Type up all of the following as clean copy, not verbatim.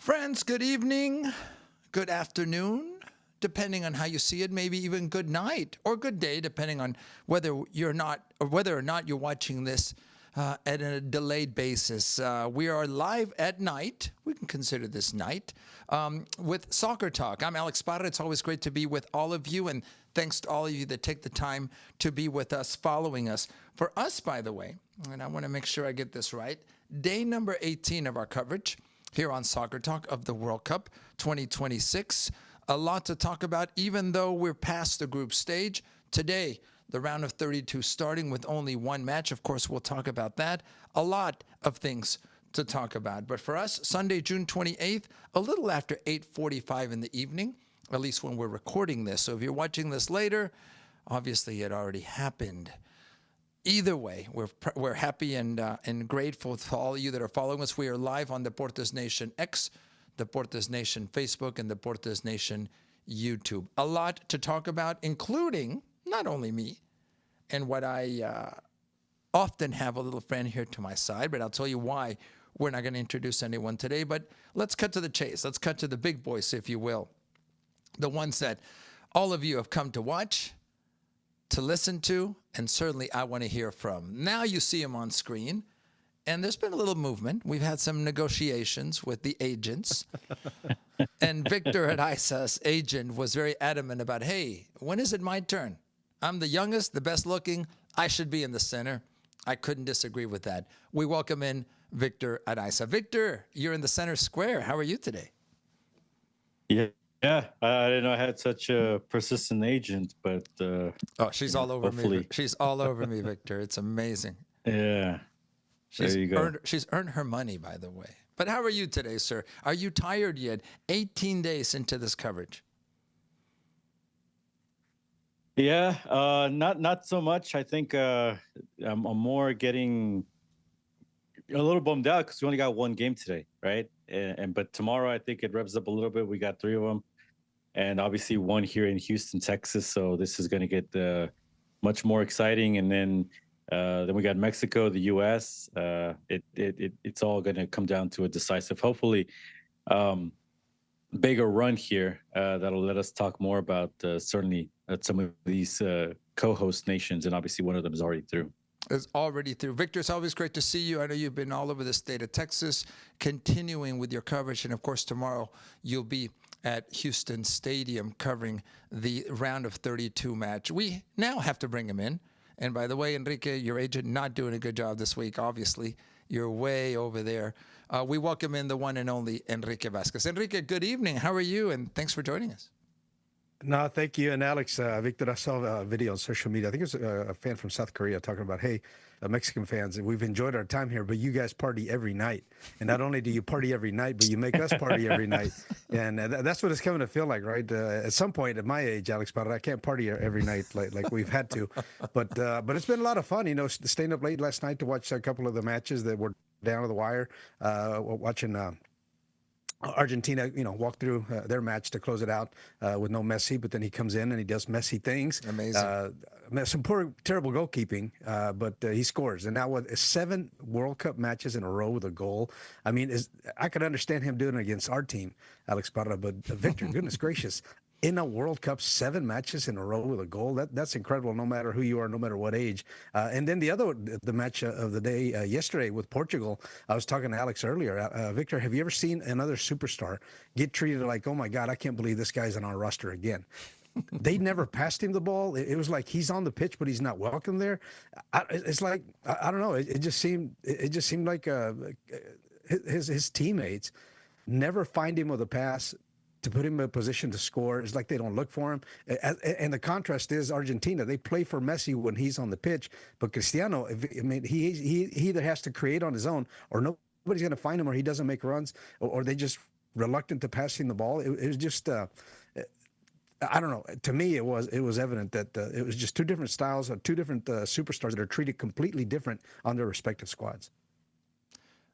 Friends, good evening, good afternoon, depending on how you see it, maybe even good night or good day, depending on whether or not you're watching this at a delayed basis. We are live at night. We can consider this night with Soccer Talk. I'm Alex Parra. It's always great to be with all of you, and thanks to all of you that take the time to be with us, following us. For us, by the way, and I want to make sure I get this right, day number 18 of our coverage here on Soccer Talk of the World Cup 2026. A lot to talk about, even though we're past the group stage. Today, the round of 32 starting with only one match. Of course, we'll talk about that. A lot of things to talk about. But for us, Sunday, June 28th, a little after 8:45 in the evening, at least when we're recording this. So if you're watching this later, obviously it already happened. Either way, we're happy and grateful to all of you that are following us. We are live on Deportes Nation X, Deportes Nation Facebook, and Deportes Nation YouTube. A lot to talk about, including not only me and what I often have a little friend here to my side, but I'll tell you why we're not going to introduce anyone today. But let's cut to the chase. Let's cut to the big boys, if you will. The ones that all of you have come to watch, to listen to, and certainly I want to hear from. Now you see him on screen, and there's been a little movement. We've had some negotiations with the agents, and Victor Araiza's agent was very adamant about, hey, when is it my turn? I'm the youngest, the best looking. I should be in the center. I couldn't disagree with that. We welcome in Victor Araiza. Victor, you're in the center square. How are you today? Yeah, I didn't know I had such a persistent agent, but she's all over me. She's all over me, Victor. It's amazing. Yeah, there you go. She's earned her money, by the way. But how are you today, sir? Are you tired yet? 18 days into this coverage. Yeah, not so much. I think I'm more getting a little bummed out because we only got one game today, right? But tomorrow I think it revs up a little bit. We got 3 of them, and obviously one here in Houston, Texas. So this is going to get much more exciting. And then we got Mexico, the U.S. It's all going to come down to a decisive, hopefully, bigger run here that'll let us talk more about certainly some of these co-host nations, and obviously one of them is already through. Is already through. Victor, it's always great to see you. I know you've been all over the state of Texas, continuing with your coverage. And, of course, tomorrow you'll be at Houston Stadium covering the round of 32 match. We now have to bring him in. And, by the way, Enrique, your agent, not doing a good job this week, obviously. You're way over there. We welcome in the one and only Enrique Vasquez. Enrique, good evening. How are you? And thanks for joining us. No, thank you. And Alex, Victor, I saw a video on social media. I think it was a fan from South Korea talking about, hey, Mexican fans, we've enjoyed our time here, but you guys party every night. And not only do you party every night, but you make us party every night. And that's what it's coming to feel like, right? At some point at my age, Alex, but I can't party every night like we've had to. But it's been a lot of fun, staying up late last night to watch a couple of the matches that were down to the wire, watching Argentina, walk through their match to close it out with no Messi, but then he comes in and he does Messi things. Amazing. Some terrible goalkeeping, but he scores. And now with 7 World Cup matches in a row with a goal, I mean, I could understand him doing it against our team, Alex Parra, but Victor, goodness gracious. In a World Cup, 7 matches in a row with a goal. That's incredible, no matter who you are, no matter what age. And then the match of the day yesterday with Portugal, I was talking to Alex earlier. Victor, have you ever seen another superstar get treated like, oh, my God, I can't believe this guy's on our roster again? They never passed him the ball. It was like he's on the pitch, but he's not welcome there. It's like, I don't know. It just seemed like his teammates never find him with a pass to put him in a position to score. It's like they don't look for him. And the contrast is Argentina. They play for Messi when he's on the pitch, but Cristiano, he either has to create on his own, or nobody's going to find him, or he doesn't make runs, or they just reluctant to passing the ball. It was just, I don't know. To me, it was evident that it was just 2 different styles of 2 different superstars that are treated completely different on their respective squads.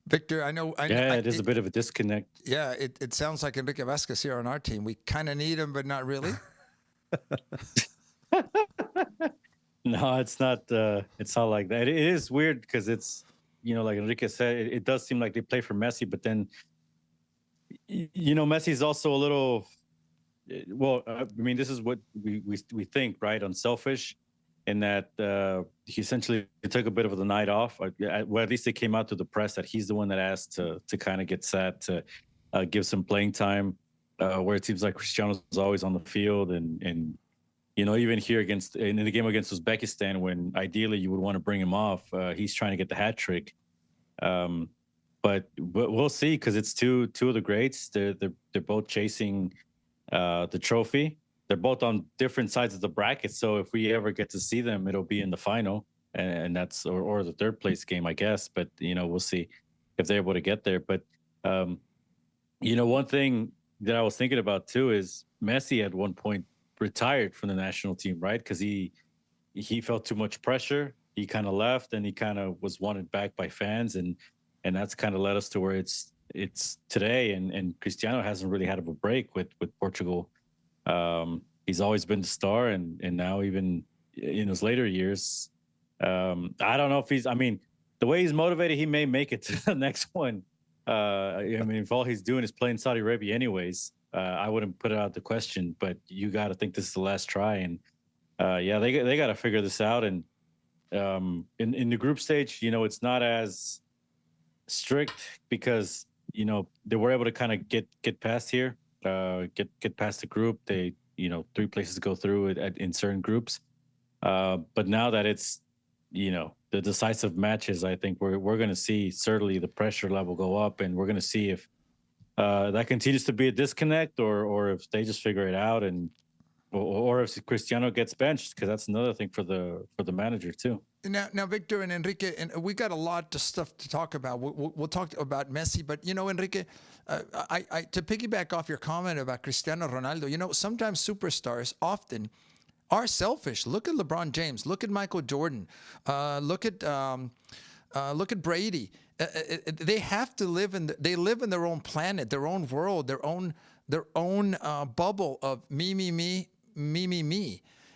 Victor, I know. It is a bit of a disconnect. Yeah, it sounds like Enrique Vasquez here on our team. We kind of need him, but not really. No, it's not. It's not like that. It is weird because it's, like Enrique said, it does seem like they play for Messi, but then Messi's also a little. Well, I mean, this is what we think, right? Unselfish, in that he essentially took a bit of the night off. Well, at least it came out to the press that he's the one that asked to kind of get set to give some playing time, where it seems like Cristiano's always on the field, and even here in the game against Uzbekistan, when ideally you would want to bring him off, he's trying to get the hat trick. But we'll see, because it's two of the greats. They're both chasing the trophy. They're both on different sides of the bracket, so if we ever get to see them, it'll be in the final, and that's or the third place game, I guess. But we'll see if they're able to get there. But one thing that I was thinking about too is Messi at one point retired from the national team, right? Because he felt too much pressure. He kind of left, and he kind of was wanted back by fans, and that's kind of led us to where it's today. And Cristiano hasn't really had a break with Portugal. He's always been the star, and now even in his later years, I don't know if I mean, the way he's motivated, he may make it to the next one. I mean, if all he's doing is playing Saudi Arabia anyways, I wouldn't put it out the question. But you got to think this is the last try, and they got to figure this out. And in the group stage, it's not as strict, because they were able to kind of get past here, get past the group. They 3 places go through it in certain groups, but now that it's the decisive matches, I think we're going to see certainly the pressure level go up, and we're going to see if that continues to be a disconnect, or if they just figure it out, or if Cristiano gets benched, because that's another thing for the manager too. Now, Victor and Enrique, and we got a lot of stuff to talk about. We'll talk about Messi, but Enrique, I to piggyback off your comment about Cristiano Ronaldo, sometimes superstars often are selfish. Look at LeBron James. Look at Michael Jordan. Look at Brady. They have to live they live in their own planet, their own world, their own bubble of me.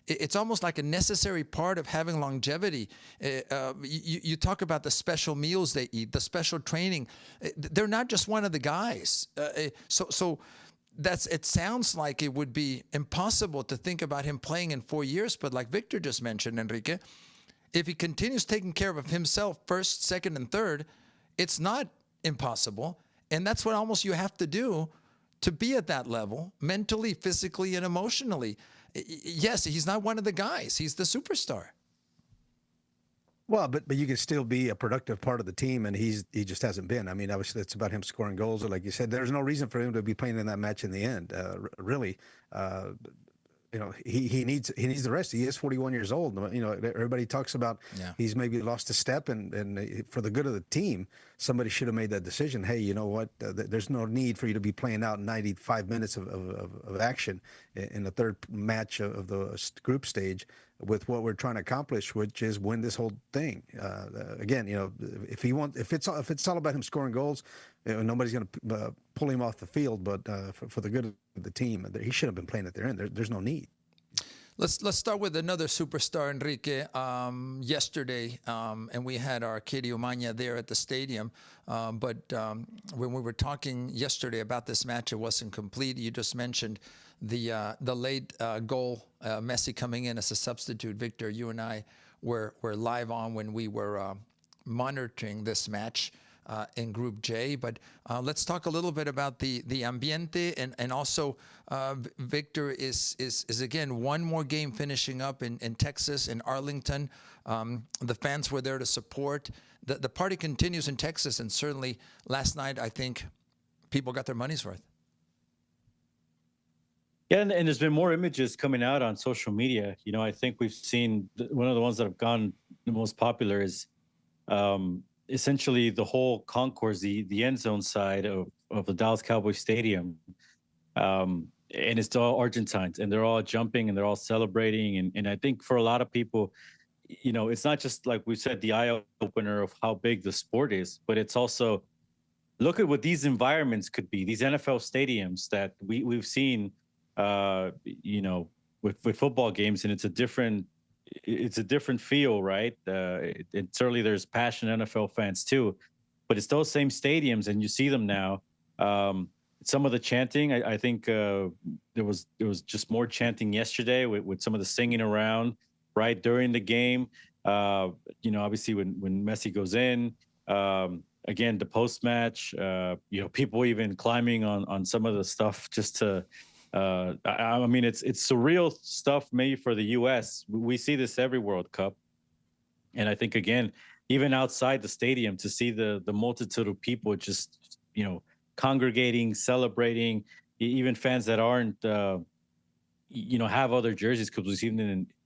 It's almost like a necessary part of having longevity. You talk about the special meals they eat, the special training. They're not just one of the guys. So it sounds like it would be impossible to think about him playing in 4 years. But like Victor just mentioned, Enrique, if he continues taking care of himself first, second, and third, it's not impossible. And that's what almost you have to do to be at that level, mentally, physically, and emotionally. Yes, he's not one of the guys. He's the superstar. Well, but you can still be a productive part of the team, and he just hasn't been. I mean, obviously, it's about him scoring goals, or like you said, there's no reason for him to be playing in that match in the end. Really, he needs the rest. He is 41 years old. Everybody talks about he's maybe lost a step, and for the good of the team, somebody should have made that decision. Hey, you know what? There's no need for you to be playing out 95 minutes of action in the third match of the group stage with what we're trying to accomplish, which is win this whole thing. Again, if it's all about him scoring goals, nobody's going to pull him off the field. But for the good of the team, he should have been playing at their end. There's no need. Let's start with another superstar, Enrique. Yesterday, and we had our Katie Umaña there at the stadium. But when we were talking yesterday about this match, it wasn't complete. You just mentioned the late goal, Messi coming in as a substitute. Victor, you and I were live on when we were monitoring this match in Group J. But let's talk a little bit about the ambiente, and also Victor is again one more game finishing up in Texas, in Arlington. The fans were there to support. The party continues in Texas, and certainly last night I think people got their money's worth. Yeah, and there's been more images coming out on social media. I think we've seen one of the ones that have gone the most popular is essentially the whole concourse, the end zone side of the Dallas Cowboys Stadium. And it's all Argentines, and they're all jumping and they're all celebrating. And I think for a lot of people, it's not just, like we said, the eye opener of how big the sport is, but it's also, look at what these environments could be, these NFL stadiums that we've seen, with football games, and it's a different feel, right? And certainly there's passionate NFL fans too, but it's those same stadiums, and you see them now. some of the chanting, I think there was just more chanting yesterday with some of the singing around right during the game. Obviously when Messi goes in, again the post match, people even climbing on some of the stuff just to. I mean, it's surreal stuff maybe for the U.S. We see this every World Cup, and I think again, even outside the stadium, to see the multitude of people just congregating, celebrating, even fans that aren't have other jerseys, because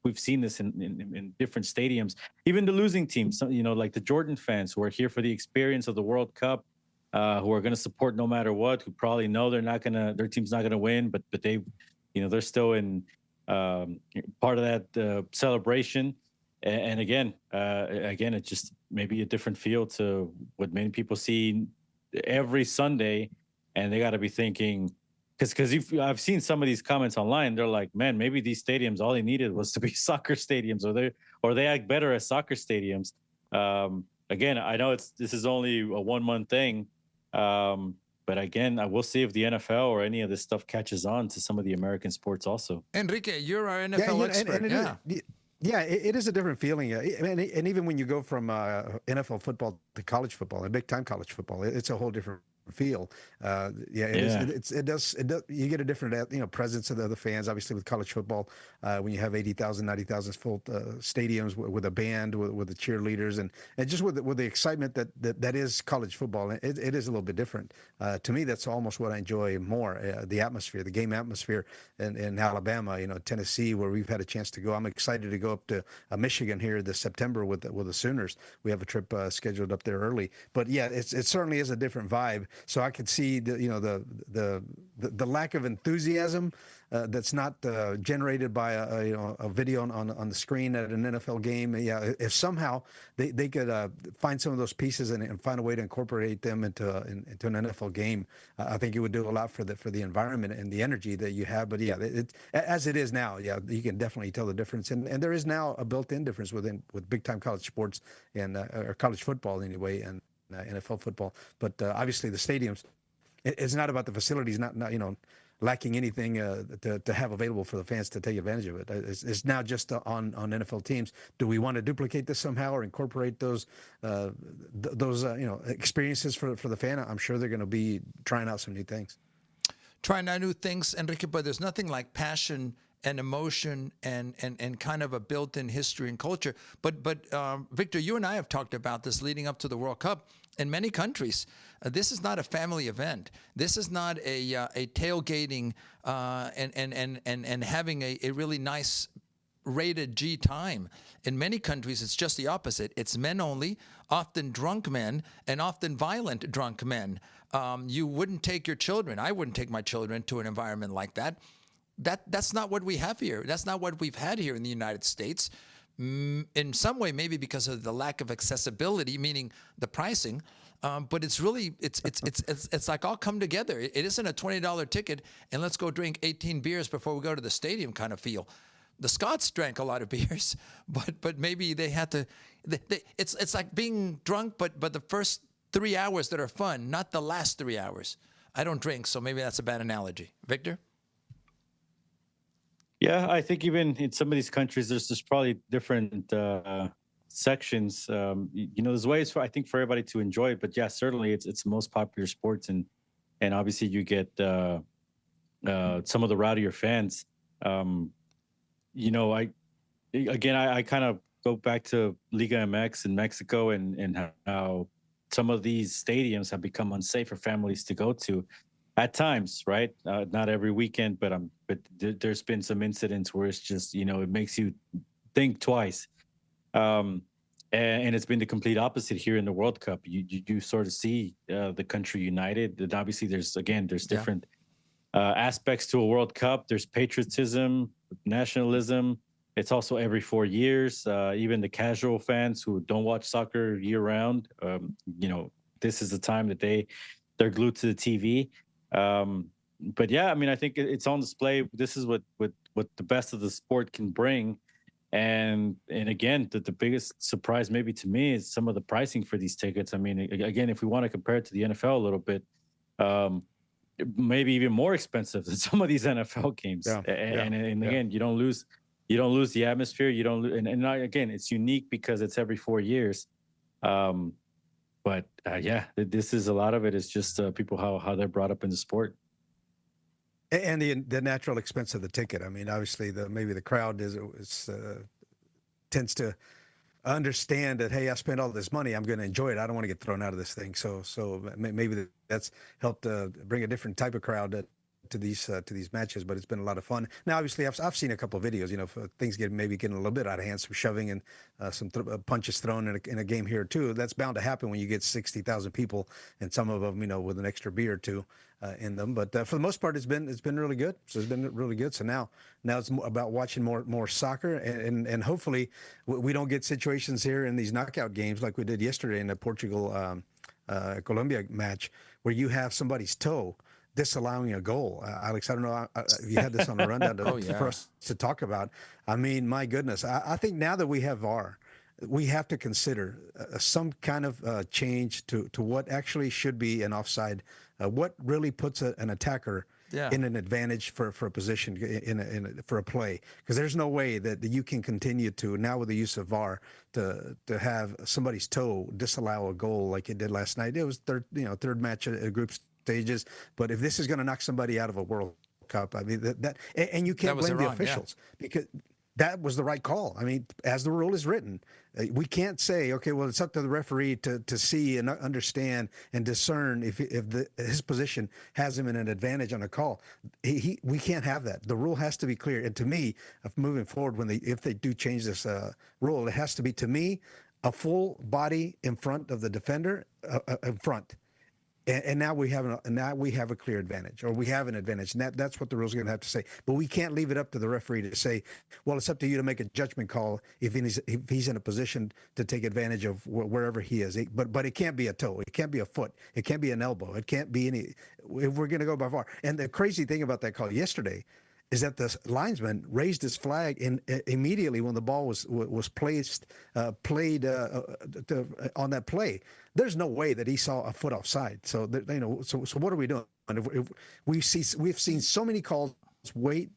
we've seen this in different stadiums, even the losing teams, like the Jordan fans who are here for the experience of the World Cup, who are going to support no matter what, who probably know their team's not gonna win, but they, they're still in part of that celebration. And again, it's just maybe a different feel to what many people see every Sunday, and they got to be thinking, because I've seen some of these comments online, they're like, man, maybe these stadiums, all they needed was to be soccer stadiums, or they act better as soccer stadiums. Again, I know this is only a 1 month thing, but again, I will see if the NFL or any of this stuff catches on to some of the American sports also. Enrique, you're our NFL expert. Yeah, it is a different feeling. And even when you go from NFL football to college football, and big time college football, it's a whole different feel. It does. You get a different presence of the fans. Obviously, with college football, when you have 80,000, 90,000 full stadiums with a band, with the cheerleaders, and just with the excitement that is college football, it is a little bit different. To me, that's almost what I enjoy more: the atmosphere, the game atmosphere, in Alabama, Tennessee, where we've had a chance to go. I'm excited to go up to Michigan here this September with the Sooners. We have a trip scheduled up there early. But yeah, it certainly is a different vibe. So I could see the lack of enthusiasm that's not generated by a video on the screen at an NFL game. Yeah, if somehow they could find some of those pieces and find a way to incorporate them into an NFL game, I think it would do a lot for the environment and the energy that you have. But yeah, as it is now, yeah, you can definitely tell the difference, and there is now a built-in difference with big time college sports and or college football anyway, and NFL football. But obviously the stadiums, it's not about the facilities, not lacking anything to have available for the fans to take advantage of it. It's now just on NFL teams. Do we want to duplicate this somehow or incorporate those experiences for the fan? I'm sure they're going to be trying out some new things. Trying out new things, Enrique, but there's nothing like passion and emotion and kind of a built-in history and culture. But Victor, you and I have talked about this leading up to the World Cup. In many countries, this is not a family event. This is not a tailgating and having a really nice rated G time. In many countries, it's just the opposite. It's men only, often drunk men, and often violent drunk men. You wouldn't take your children. I wouldn't take my children to an environment like that. That's not what we have here. That's not what we've had here in the United States. In some way, maybe because of the lack of accessibility, meaning the pricing. But it's really it's like all come together. It isn't a $20 ticket and let's go drink 18 beers before we go to the stadium kind of feel. The Scots drank a lot of beers, but maybe they had to. It's like being drunk, but the first 3 hours that are fun, not the last 3 hours. I don't drink, so maybe that's a bad analogy. Victor? Yeah, I think even in some of these countries, there's probably different sections. There's ways for everybody to enjoy it, but yeah, certainly it's the most popular sports, and obviously you get some of the rowdier fans. I kind of go back to Liga MX in Mexico and how some of these stadiums have become unsafe for families to go to. At times, right? Not every weekend, but there's been some incidents where it's just, it makes you think twice. And it's been the complete opposite here in the World Cup. You sort of see the country united. And obviously, there's different aspects to a World Cup. There's patriotism, nationalism. It's also every 4 years. Even the casual fans who don't watch soccer year round, this is the time that they're glued to the TV. But yeah, I mean, I think it's on display. This is what the best of the sport can bring. And again, the biggest surprise maybe to me is some of the pricing for these tickets. I mean, again, if we want to compare it to the NFL a little bit, maybe even more expensive than some of these NFL games. Yeah, And again, you don't lose the atmosphere. You don't, again, it's unique because it's every 4 years. But yeah, this is a lot of it is just people how they're brought up in the sport. And the natural expense of the ticket. I mean, obviously, maybe the crowd tends to understand that, hey, I spent all this money, I'm going to enjoy it. I don't want to get thrown out of this thing. So maybe that's helped bring a different type of crowd to these matches. But it's been a lot of fun. Now, obviously, I've seen a couple of videos. You know, things maybe getting a little bit out of hand, some shoving and some punches thrown in a game here too. That's bound to happen when you get 60,000 people, and some of them, you know, with an extra beer or two in them. But for the most part, it's been really good. So it's been really good. So now it's about watching more soccer, and hopefully we don't get situations here in these knockout games like we did yesterday in the Portugal Colombia match where you have somebody's toe disallowing a goal. Alex, I don't know if you had this on the rundown for us to talk about. I mean, my goodness, I think now that we have VAR, we have to consider some kind of change to what actually should be an offside. What really puts an attacker in an advantage for a position for a play? Because there's no way that you can continue to, now with the use of VAR, to have somebody's toe disallow a goal like it did last night. It was third match at group stages. But if this is going to knock somebody out of a World Cup, I mean and you can't blame the officials because that was the right call. I mean, as the rule is written, we can't say, okay, well, it's up to the referee to see and understand and discern if his position has him in an advantage on a call. We can't have that. The rule has to be clear. And to me, moving forward, if they do change this rule, it has to be, to me, a full body in front of the defender, in front. And now we have a clear advantage, or we have an advantage, and that's what the rules are going to have to say. But we can't leave it up to the referee to say, well, it's up to you to make a judgment call if he's in a position to take advantage of wherever he is. But it can't be a toe, it can't be a foot, it can't be an elbow, it can't be any. If we're going to go by VAR, and the crazy thing about that call yesterday is that the linesman raised his flag immediately when the ball was played on that play. There's no way that he saw a foot offside. So so what are we doing? If we've seen so many calls wait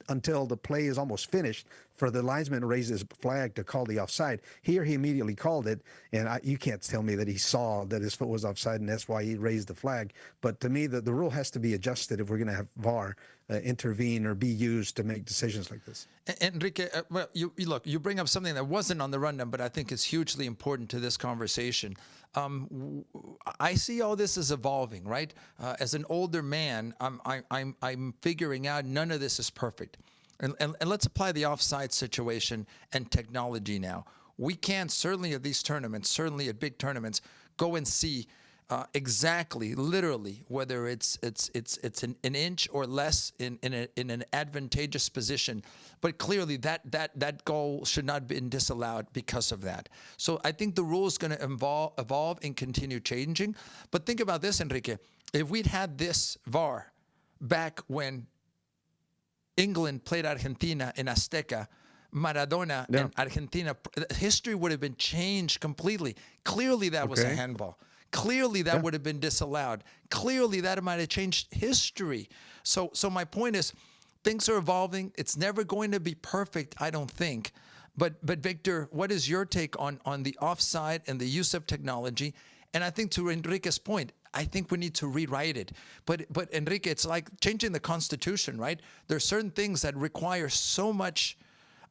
until the play is almost finished for the linesman to raise his flag to call the offside. Here he immediately called it, and you can't tell me that he saw that his foot was offside and that's why he raised the flag. But to me, the rule has to be adjusted if we're going to have VAR intervene or be used to make decisions like this. Enrique, well, you bring up something that wasn't on the rundown, but I think is hugely important to this conversation. I see all this as evolving, right? As an older man, I'm figuring out none of this is perfect. And let's apply the offside situation and technology now. We can certainly at these tournaments, certainly at big tournaments, go and see exactly, literally, whether it's an inch or less in an advantageous position. But clearly that goal should not have been disallowed because of that. So I think the rule is going to evolve and continue changing. But think about this, Enrique. If we'd had this VAR back when England played Argentina in Azteca, Maradona and Argentina, history would have been changed completely. Clearly that was a handball. Clearly that would have been disallowed. Clearly that might have changed history. So my point is, things are evolving. It's never going to be perfect, I don't think. But Victor, what is your take on the offside and the use of technology? And I think to Enrique's point, I think we need to rewrite it. But Enrique, it's like changing the Constitution, right? There are certain things that require so much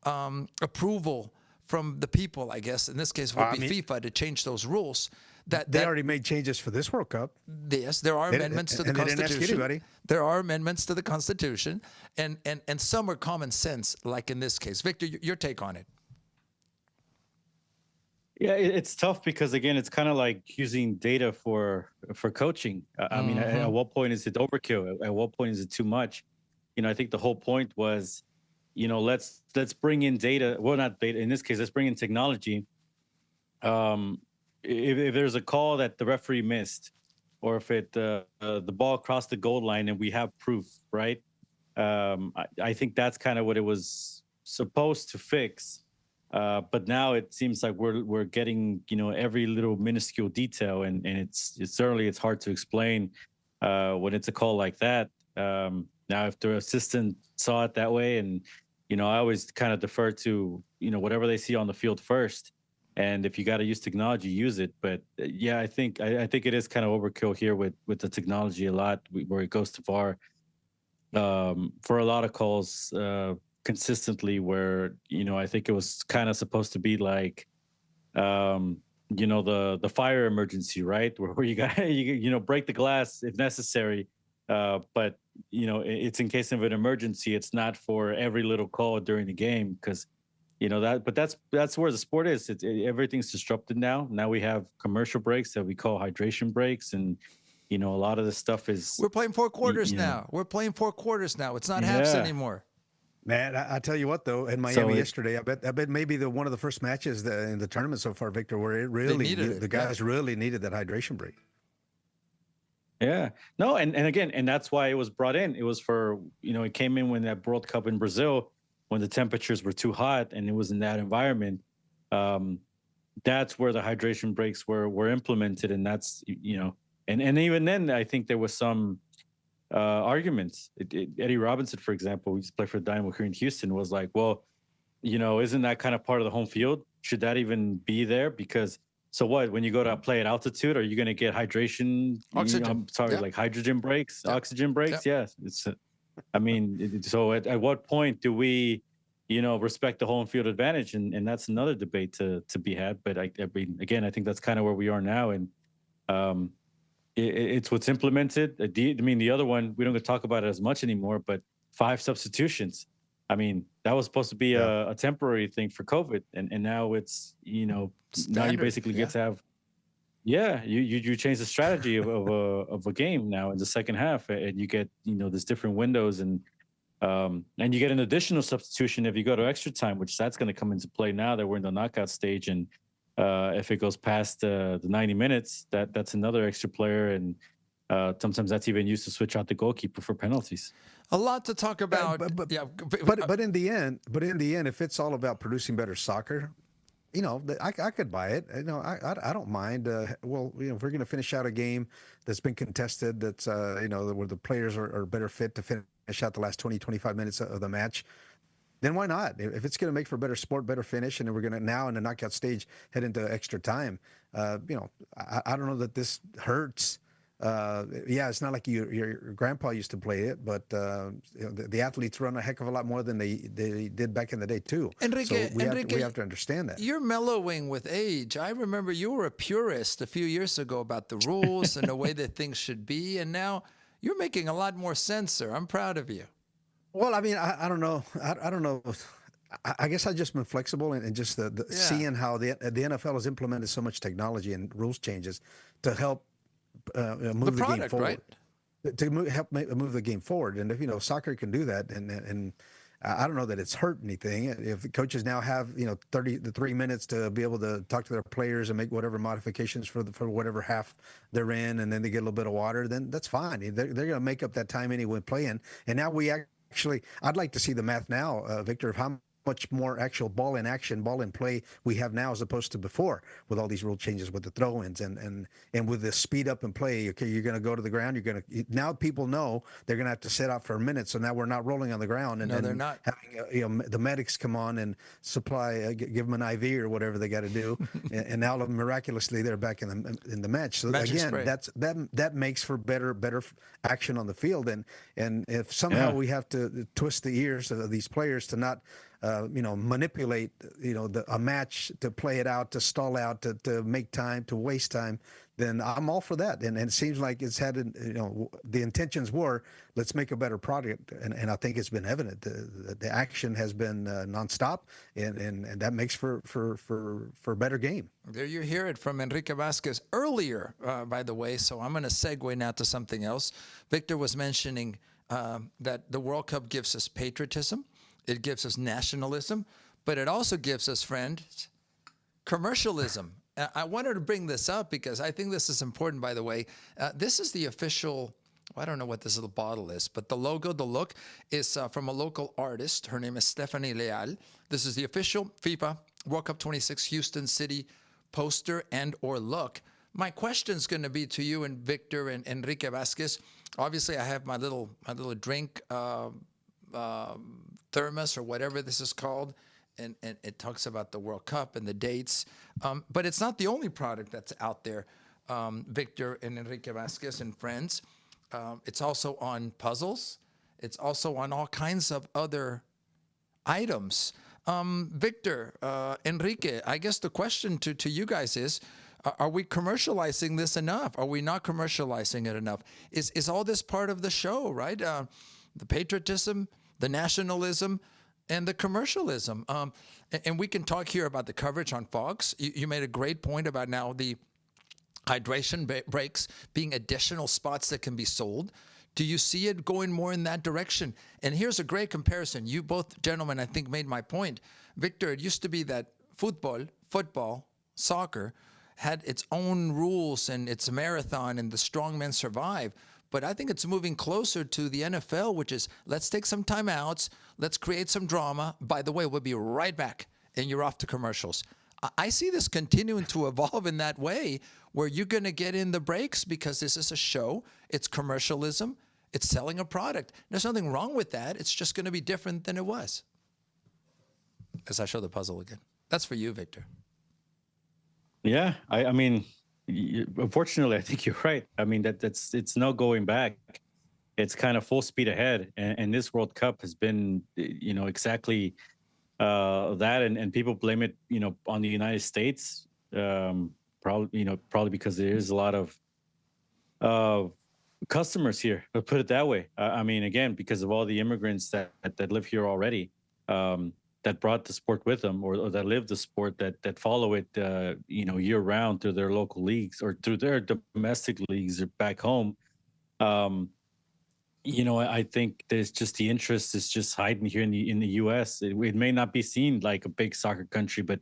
approval from the people, I guess. In this case, would be FIFA to change those rules. They already made changes for this World Cup. Yes, there are amendments to the Constitution. They didn't ask anybody. There are amendments to the Constitution, and some are common sense, like in this case. Victor, your take on it? Yeah, it's tough because, again, it's kind of like using data for coaching. I mean, at what point is it overkill? At what point is it too much? I think the whole point was, let's bring in data. Well, not data. In this case, let's bring in technology. If there's a call that the referee missed, or if the ball crossed the goal line and we have proof, right? I think that's kind of what it was supposed to fix. But now it seems like we're getting every little minuscule detail, and it's certainly hard to explain. when it's a call like that. Now, if the assistant saw it that way, and I always kind of defer to whatever they see on the field first. And if you got to use technology, use it. But yeah, I think it is kind of overkill here with the technology a lot, where it goes to VAR for a lot of calls consistently. Where I think it was kind of supposed to be like the fire emergency, right? Where you got break the glass if necessary, but it's in case of an emergency. It's not for every little call during the game, because but that's where the sport is. Everything's disrupted now. Now we have commercial breaks that we call hydration breaks, and a lot of this stuff is. We're playing 4 quarters now. We're playing 4 quarters now. It's not halves anymore. Man, I tell you what, though, in Miami yesterday, I bet maybe one of the first matches in the tournament so far, Victor, where it really the guys really needed that hydration break. Yeah, no, and again, and that's why it was brought in. It was for it came in when that World Cup in Brazil, when the temperatures were too hot, and it was in that environment. That's where the hydration breaks were implemented, and that's and even then, I think there was some arguments. Eddie Robinson, for example, who used to play for Dynamo here in Houston, was like, well, isn't that kind of part of the home field? Should that even be there? Because so what, when you go to play at altitude, are you going to get hydration? Oxygen. Like hydrogen breaks, oxygen breaks? Yeah. It's, so at what point do we, respect the home field advantage? And that's another debate to be had. But I mean, again, I think that's kind of where we are now. And it's what's implemented. The other one, we don't get to talk about it as much anymore, but 5 substitutions. I mean, that was supposed to be a temporary thing for COVID. And now it's, now you basically get to have, you change the strategy of a game now in the second half, and you get, there's different windows, and you get an additional substitution if you go to extra time, which that's going to come into play now that we're in the knockout stage. And if it goes past the 90 minutes, that's another extra player, and sometimes that's even used to switch out the goalkeeper for penalties. A lot to talk about. But in the end, if it's all about producing better soccer, I could buy it. I don't mind. If we're going to finish out a game that's been contested, that's where the players are better fit to finish out the last 20, 25 minutes of the match, then why not? If it's going to make for better sport, better finish, and we're going to now in the knockout stage head into extra time, I don't know that this hurts. It's not like your grandpa used to play it, but the athletes run a heck of a lot more than they did back in the day too. Enrique, we have to understand that. You're mellowing with age. I remember you were a purist a few years ago about the rules and the way that things should be, and now you're making a lot more sense, sir. I'm proud of you. Well, I mean, I don't know. I don't know. I guess I've just been flexible and just seeing how the NFL has implemented so much technology and rules changes to help move the game forward, right? To help move the game forward. And if soccer can do that, and I don't know that it's hurt anything. If the coaches now have 3 minutes to be able to talk to their players and make whatever modifications for whatever half they're in, and then they get a little bit of water, then that's fine. They're going to make up that time anyway playing. And now I'd like to see the math now, Victor, of how much more actual ball in action, ball in play we have now as opposed to before, with all these rule changes with the throw-ins and with the speed up and play. Okay, you're going to go to the ground. Now people know they're going to have to sit out for a minute. So now we're not rolling on the ground, and they're not having the medics come on and supply, give them an IV or whatever they got to do, and now miraculously they're back in the match. So Magic again, spray. that makes for better action on the field, and if somehow we have to twist the ears of these players to not manipulate, a match to play it out, to stall out, to make time, to waste time, then I'm all for that. And it seems like it's had, the intentions were, let's make a better product. And I think it's been evident. The action has been nonstop, and that makes for a better game. There you hear it from Enrique Vasquez earlier, by the way. So I'm going to segue now to something else. Victor was mentioning that the World Cup gives us patriotism. It gives us nationalism, but it also gives us, friends, commercialism. I wanted to bring this up because I think this is important, by the way. This is the official, I don't know what this little bottle is, but the logo, the look is from a local artist. Her name is Stephanie Leal. This is the official FIFA World Cup 26 Houston City poster and or look. My question's going to be to you and Victor and Enrique Vasquez. Obviously, I have my little drink thermos or whatever this is called, and it talks about the World Cup and the dates. But it's not the only product that's out there, Victor and Enrique Vasquez and friends. It's also on puzzles. It's also on all kinds of other items. Victor, Enrique, I guess the question to you guys is, are we commercializing this enough? Are we not commercializing it enough? Is all this part of the show, right? The patriotism, the nationalism, and the commercialism. And we can talk here about the coverage on Fox. You made a great point about now the hydration breaks being additional spots that can be sold. Do you see it going more in that direction? And here's a great comparison. You both gentlemen, I think, made my point. Victor, it used to be that football, soccer, had its own rules and its marathon and the strong men survive. But I think it's moving closer to the NFL, which is let's take some timeouts, let's create some drama. By the way, we'll be right back, and you're off to commercials. I see this continuing to evolve in that way, where you're going to get in the breaks because this is a show. It's commercialism. It's selling a product. There's nothing wrong with that. It's just going to be different than it was. As I show the puzzle again. That's for you, Victor. Yeah, I mean, unfortunately, I think you're right. I mean, it's no going back. It's kind of full speed ahead, and this World Cup has been, exactly that, and people blame it, on the United States, probably because there is a lot of customers here. Let's put it that way. I mean, again, because of all the immigrants that live here already. That brought the sport with them, or that live the sport, that follow it, year round through their local leagues or through their domestic leagues or back home. I think there's just the interest is just hiding here in the U.S. It may not be seen like a big soccer country, but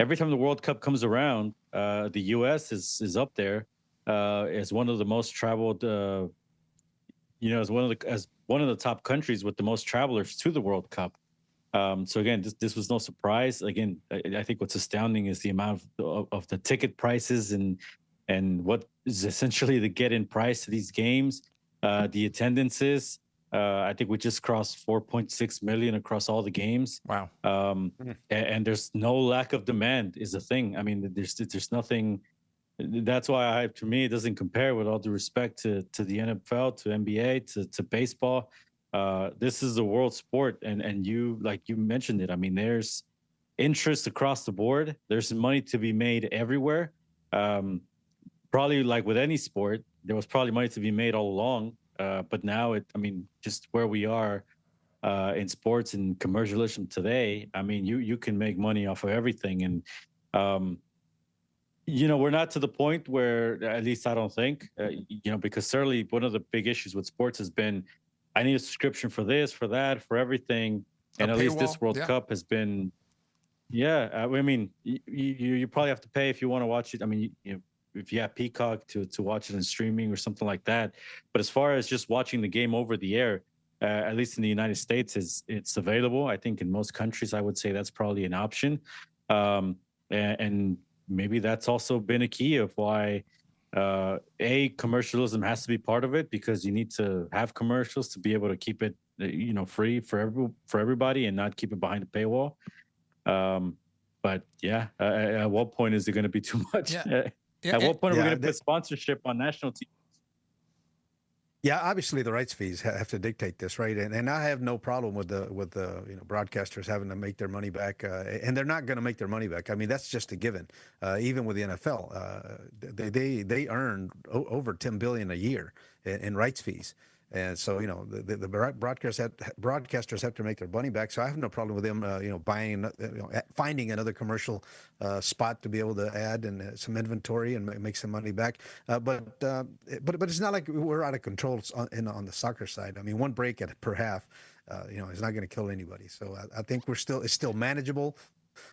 every time the World Cup comes around, the U.S. is up there as one of the most traveled. As one of the top countries with the most travelers to the World Cup. So again, this was no surprise. Again, I think what's astounding is the amount of the ticket prices and what is essentially the get-in price to these games, the attendances. I think we just crossed 4.6 million across all the games. Wow. And there's no lack of demand is the thing. I mean, there's nothing. That's why to me, it doesn't compare, with all due respect to the NFL, to NBA, to baseball. This is a world sport, and you mentioned it. I mean, there's interest across the board. There's money to be made everywhere. Probably like with any sport, there was probably money to be made all along. But now just where we are in sports and commercialism today, I mean, you can make money off of everything. And, we're not to the point where, at least I don't think, because certainly one of the big issues with sports has been, I need a subscription for this, for that, for everything. And at least this World Cup has been, I mean, you probably have to pay if you want to watch it. I mean, if you have Peacock to watch it in streaming or something like that. But as far as just watching the game over the air, at least in the United States, it's available. I think in most countries, I would say that's probably an option. And maybe that's also been a key of why commercialism has to be part of it, because you need to have commercials to be able to keep it, free for everybody and not keep it behind a paywall. But at what point is it going to be too much? At what point are we going to put sponsorship on national TV? Yeah, obviously the rights fees have to dictate this, right? And I have no problem with the broadcasters having to make their money back, and they're not going to make their money back. I mean, that's just a given. Even with the NFL, they earn over $10 billion a year in rights fees. And so, the broadcasters have to make their money back. So I have no problem with them, buying, finding another commercial spot to be able to add and some inventory and make some money back. But it's not like we're out of control on the soccer side. I mean, one break per half, is not going to kill anybody. So I think it's still manageable.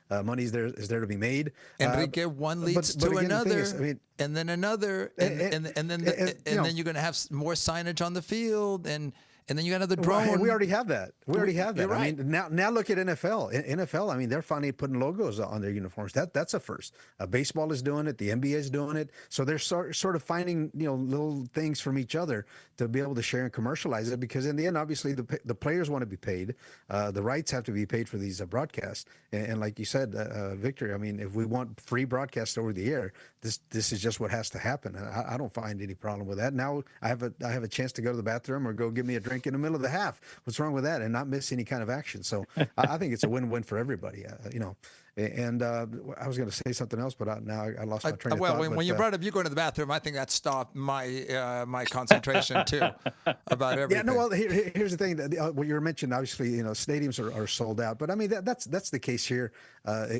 Money is there to be made. Enrique, one leads to again, another, is, and then another, and then you're going to have more signage on the field, and and then you got another Well, drone. hey, we already have that. We already have that. You're right. I mean, now look at NFL. NFL, I mean, they're finally putting logos on their uniforms. That's a first. Baseball is doing it. The NBA is doing it. So they're sort of finding little things from each other to be able to share and commercialize it. Because in the end, obviously, the players want to be paid. The rights have to be paid for these broadcasts. And like you said, Victor, I mean, if we want free broadcast over the air, this is just what has to happen. I don't find any problem with that. Now I have a chance to go to the bathroom or go give me a drink in the middle of the half. What's wrong with that? And not miss any kind of action. So I think it's a win-win for everybody. And I was going to say something else, but now I lost my train of thought. Well, when you brought up you going to the bathroom, I think that stopped my concentration too about everything. Yeah, no. Well, here's the thing. What you mentioned, obviously, stadiums are sold out, but I mean that's the case here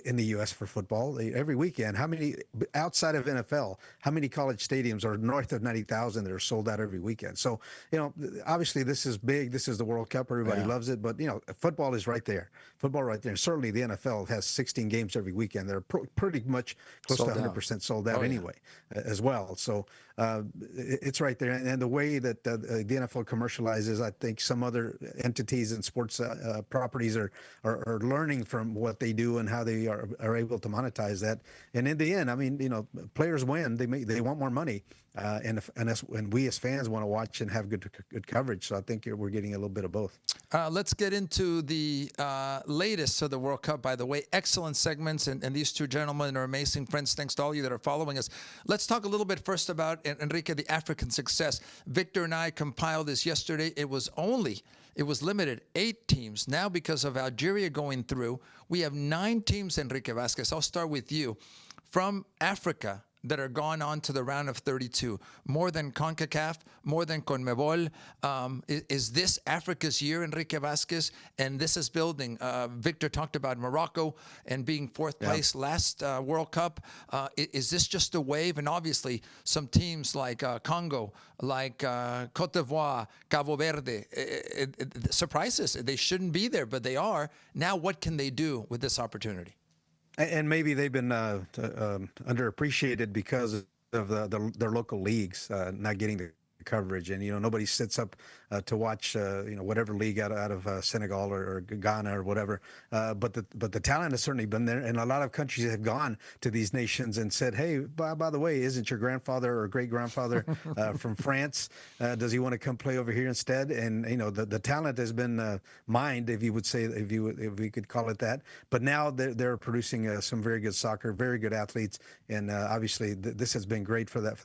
in the U.S. for football. Every weekend, how many outside of NFL, how many college stadiums are north of 90,000 that are sold out every weekend? So obviously this is big. This is the World Cup. Everybody loves it, but football is right there. Football right there. And certainly the NFL has 16 games every weekend. They're pretty much close to 100% sold out anyway, as well. So it's right there. And the way that the NFL commercializes, I think some other entities and sports properties are learning from what they do and how they are able to monetize that. And in the end, I mean, players win. They want more money, and we as fans want to watch and have good coverage. So I think we're getting a little bit of both. Let's get into the latest of the World Cup, by the way. Excellent segments, and these two gentlemen are amazing friends. Thanks to all you that are following us. Let's talk a little bit first about, Enrique, the African success. Victor and I compiled this yesterday. It was limited 8 teams. Now, because of Algeria going through, we have 9 teams, Enrique Vasquez. I'll start with you. From Africa, that are gone on to the round of 32, more than CONCACAF, more than CONMEBOL. Is this Africa's year, Enrique Vasquez? And this is building. Victor talked about Morocco and being 4th place last World Cup. Is this just a wave? And obviously, some teams like Congo, like Cote d'Ivoire, Cabo Verde, surprises. They shouldn't be there, but they are. Now, what can they do with this opportunity? And maybe they've been underappreciated because of their local leagues not getting the coverage, and nobody sits up to watch whatever league out of Senegal or Ghana or whatever. But the talent has certainly been there, and a lot of countries have gone to these nations and said, "Hey, by the way, isn't your grandfather or great grandfather from France? Does he want to come play over here instead?" And the talent has been mined, if you would say, if we could call it that. But now they're producing some very good soccer, very good athletes, and obviously this has been great for that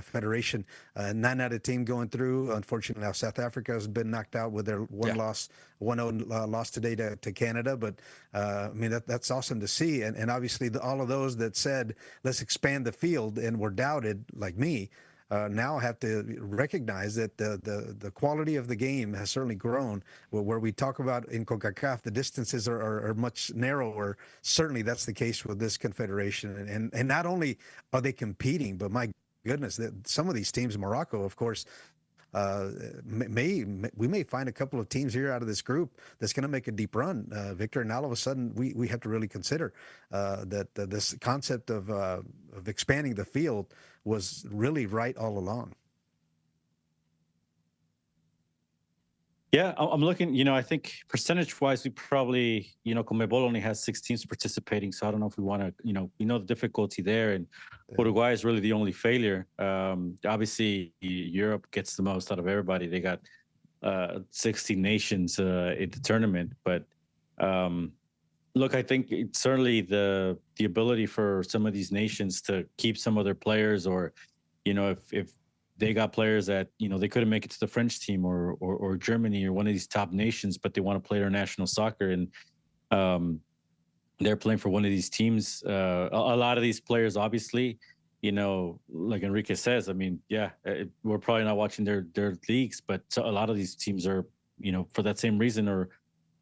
federation. 9 out of team going through. Unfortunately, now South Africa has been knocked out with their 1-0 loss today to Canada. But I mean that's awesome to see. And obviously all of those that said let's expand the field and were doubted, like me, now have to recognize that the quality of the game has certainly grown. Where we talk about in CONCACAF, the distances are much narrower. Certainly that's the case with this confederation. And not only are they competing, but my goodness, that some of these teams, Morocco, of course, we may find a couple of teams here out of this group that's going to make a deep run, Victor. And all of a sudden, we have to really consider that this concept of expanding the field was really right all along. Yeah, I'm looking, I think percentage-wise, we probably, CONMEBOL only has 6 teams participating, so I don't know if we want to, the difficulty there, and Uruguay is really the only failure. Obviously, Europe gets the most out of everybody. They got 60 nations in the tournament, but look, I think it's certainly the ability for some of these nations to keep some of their players, or, if they got players that, they couldn't make it to the French team or Germany or one of these top nations, but they want to play their national soccer, and they're playing for one of these teams. A lot of these players, obviously, like Enrique says, I mean, we're probably not watching their leagues, but a lot of these teams are, for that same reason, or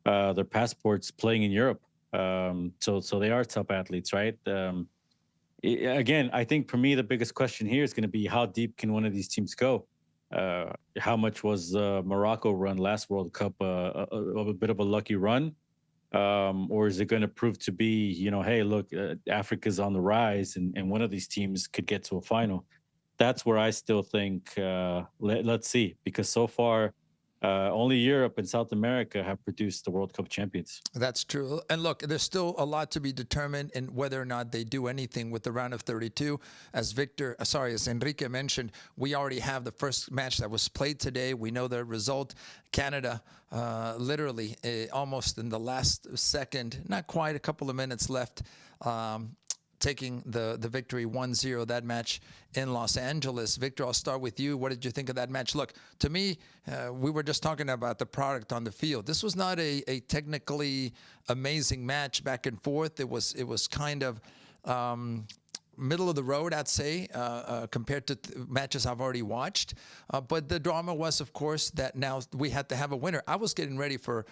their passports playing in Europe. So they are top athletes, right? Again, I think for me, the biggest question here is going to be how deep can one of these teams go? How much was Morocco run last World Cup a bit of a lucky run? Or is it going to prove to be, hey, look, Africa's on the rise and one of these teams could get to a final? That's where I still think, let's see, because so far Only Europe and South America have produced the World Cup champions. That's true. And look, there's still a lot to be determined in whether or not they do anything with the round of 32. As Enrique mentioned, we already have the first match that was played today. We know the result. Canada, literally almost in the last second, not quite a couple of minutes left, taking the victory 1-0, that match in Los Angeles. Victor, I'll start with you. What did you think of that match? Look, to me, we were just talking about the product on the field. This was not a technically amazing match back and forth. It was kind of middle of the road, I'd say, compared to matches I've already watched. But the drama was, of course, that now we had to have a winner. I was getting ready for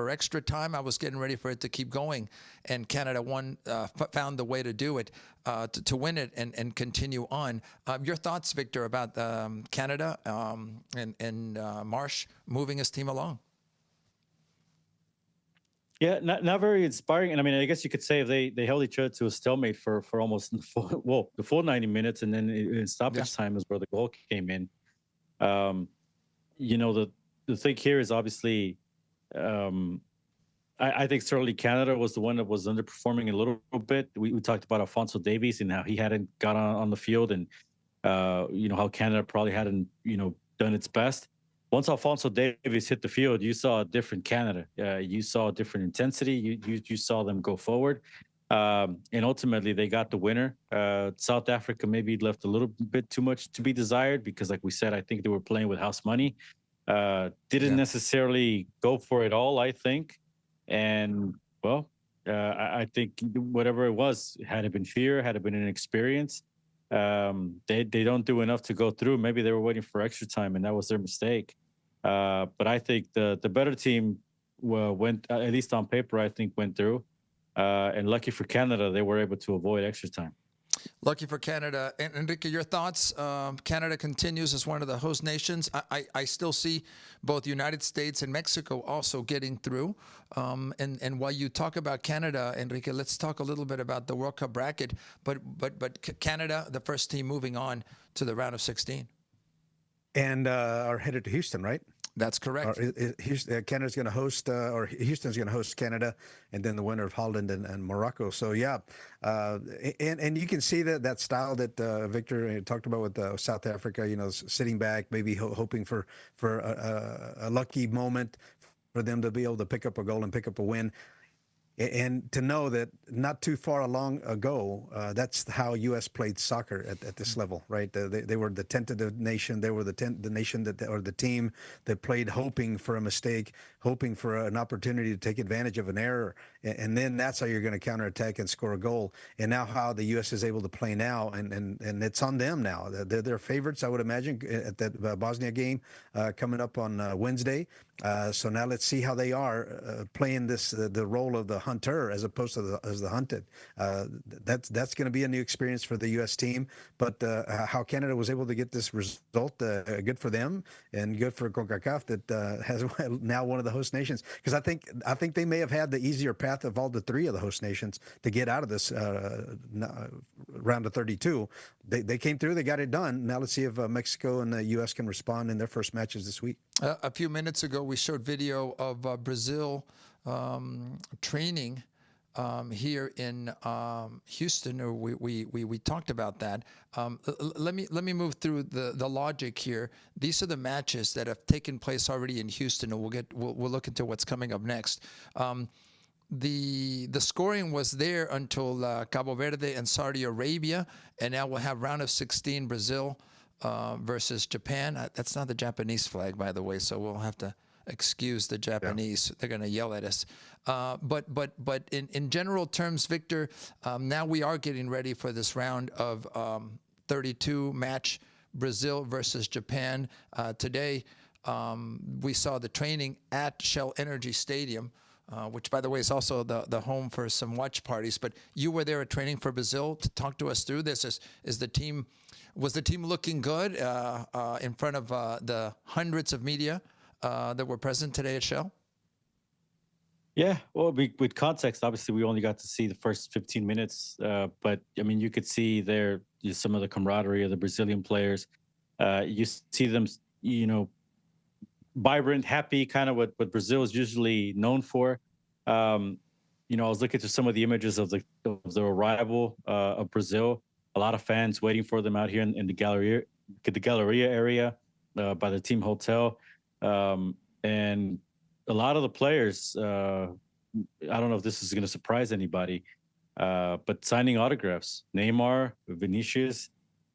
extra time. I was getting ready for it to keep going. And Canada found the way to do it, to win it and continue on. Your thoughts, Victor, about Canada and Marsh moving his team along? Yeah, not very inspiring. And I mean, I guess you could say if they held each other to a stalemate for almost the full 90 minutes, and then in stoppage time is where the goal came in. The thing here is obviously, I think certainly Canada was the one that was underperforming a little bit. We talked about Alphonso Davies and how he hadn't got on the field, and how Canada probably hadn't done its best. Once Alphonso Davies hit the field, you saw a different Canada. You saw a different intensity. You saw them go forward. And ultimately, they got the winner. South Africa maybe left a little bit too much to be desired because, like we said, I think they were playing with house money. Didn't necessarily go for it all, I think. And, well, I think whatever it was, had it been fear, had it been an experience, they don't do enough to go through. Maybe they were waiting for extra time, and that was their mistake. But I think the better team went, at least on paper, I think went through. And lucky for Canada, they were able to avoid extra time. Lucky for Canada. And Enrique, your thoughts? Canada continues as one of the host nations. I still see both the United States and Mexico also getting through. And while you talk about Canada, Enrique, let's talk a little bit about the World Cup bracket. But Canada, the first team moving on to the round of 16. And are headed to Houston, right? That's correct. Canada's going to host, or Houston's going to host Canada, and then the winner of Holland and Morocco. So yeah, and you can see that style that Victor talked about with South Africa. Sitting back, maybe hoping for a lucky moment for them to be able to pick up a goal and pick up a win. And to know that not too far along ago, that's how U.S. played soccer at this level, right? They were the tentative nation. They were the nation or the team that played hoping for a mistake, hoping for an opportunity to take advantage of an error. And then that's how you're going to counterattack and score a goal. And now how the U.S. is able to play now, and it's on them now. They're favorites, I would imagine, at that Bosnia game coming up on Wednesday. So now let's see how they are playing the role of the hunter as opposed to as the hunted. That's going to be a new experience for the U.S. team. But how Canada was able to get this result, good for them and good for CONCACAF that has now one of the host nations. Because I think they may have had the easier path of all the three of the host nations to get out of this round of 32. They came through, they got it done. Now let's see if Mexico and the U.S. can respond in their first matches this week. A few minutes ago, we showed video of Brazil training here in Houston, or we talked about that. Let me move through the logic here. These are the matches that have taken place already in Houston, and we'll look into what's coming up next. The scoring was there until Cabo Verde and Saudi Arabia, and now we'll have round of 16 Brazil versus Japan. That's not the Japanese flag, by the way, so we'll have to excuse the Japanese. Yeah. They're going to yell at us. But in general terms, Victor, now we are getting ready for this round of 32 match, Brazil versus Japan. Today, we saw the training at Shell Energy Stadium, which, by the way, is also the home for some watch parties. But you were there at training for Brazil to talk to us through this. Was the team looking good in front of the hundreds of media that were present today at Shell? Yeah, well, with context, obviously, we only got to see the first 15 minutes. But, I mean, you could see there some of the camaraderie of the Brazilian players. You see them, vibrant, happy, kind of what Brazil is usually known for. You know, I was looking at some of the images of the arrival of Brazil. A lot of fans waiting for them out here in the Galleria area by the team hotel, and a lot of the players. I don't know if this is going to surprise anybody, but signing autographs. Neymar, Vinicius,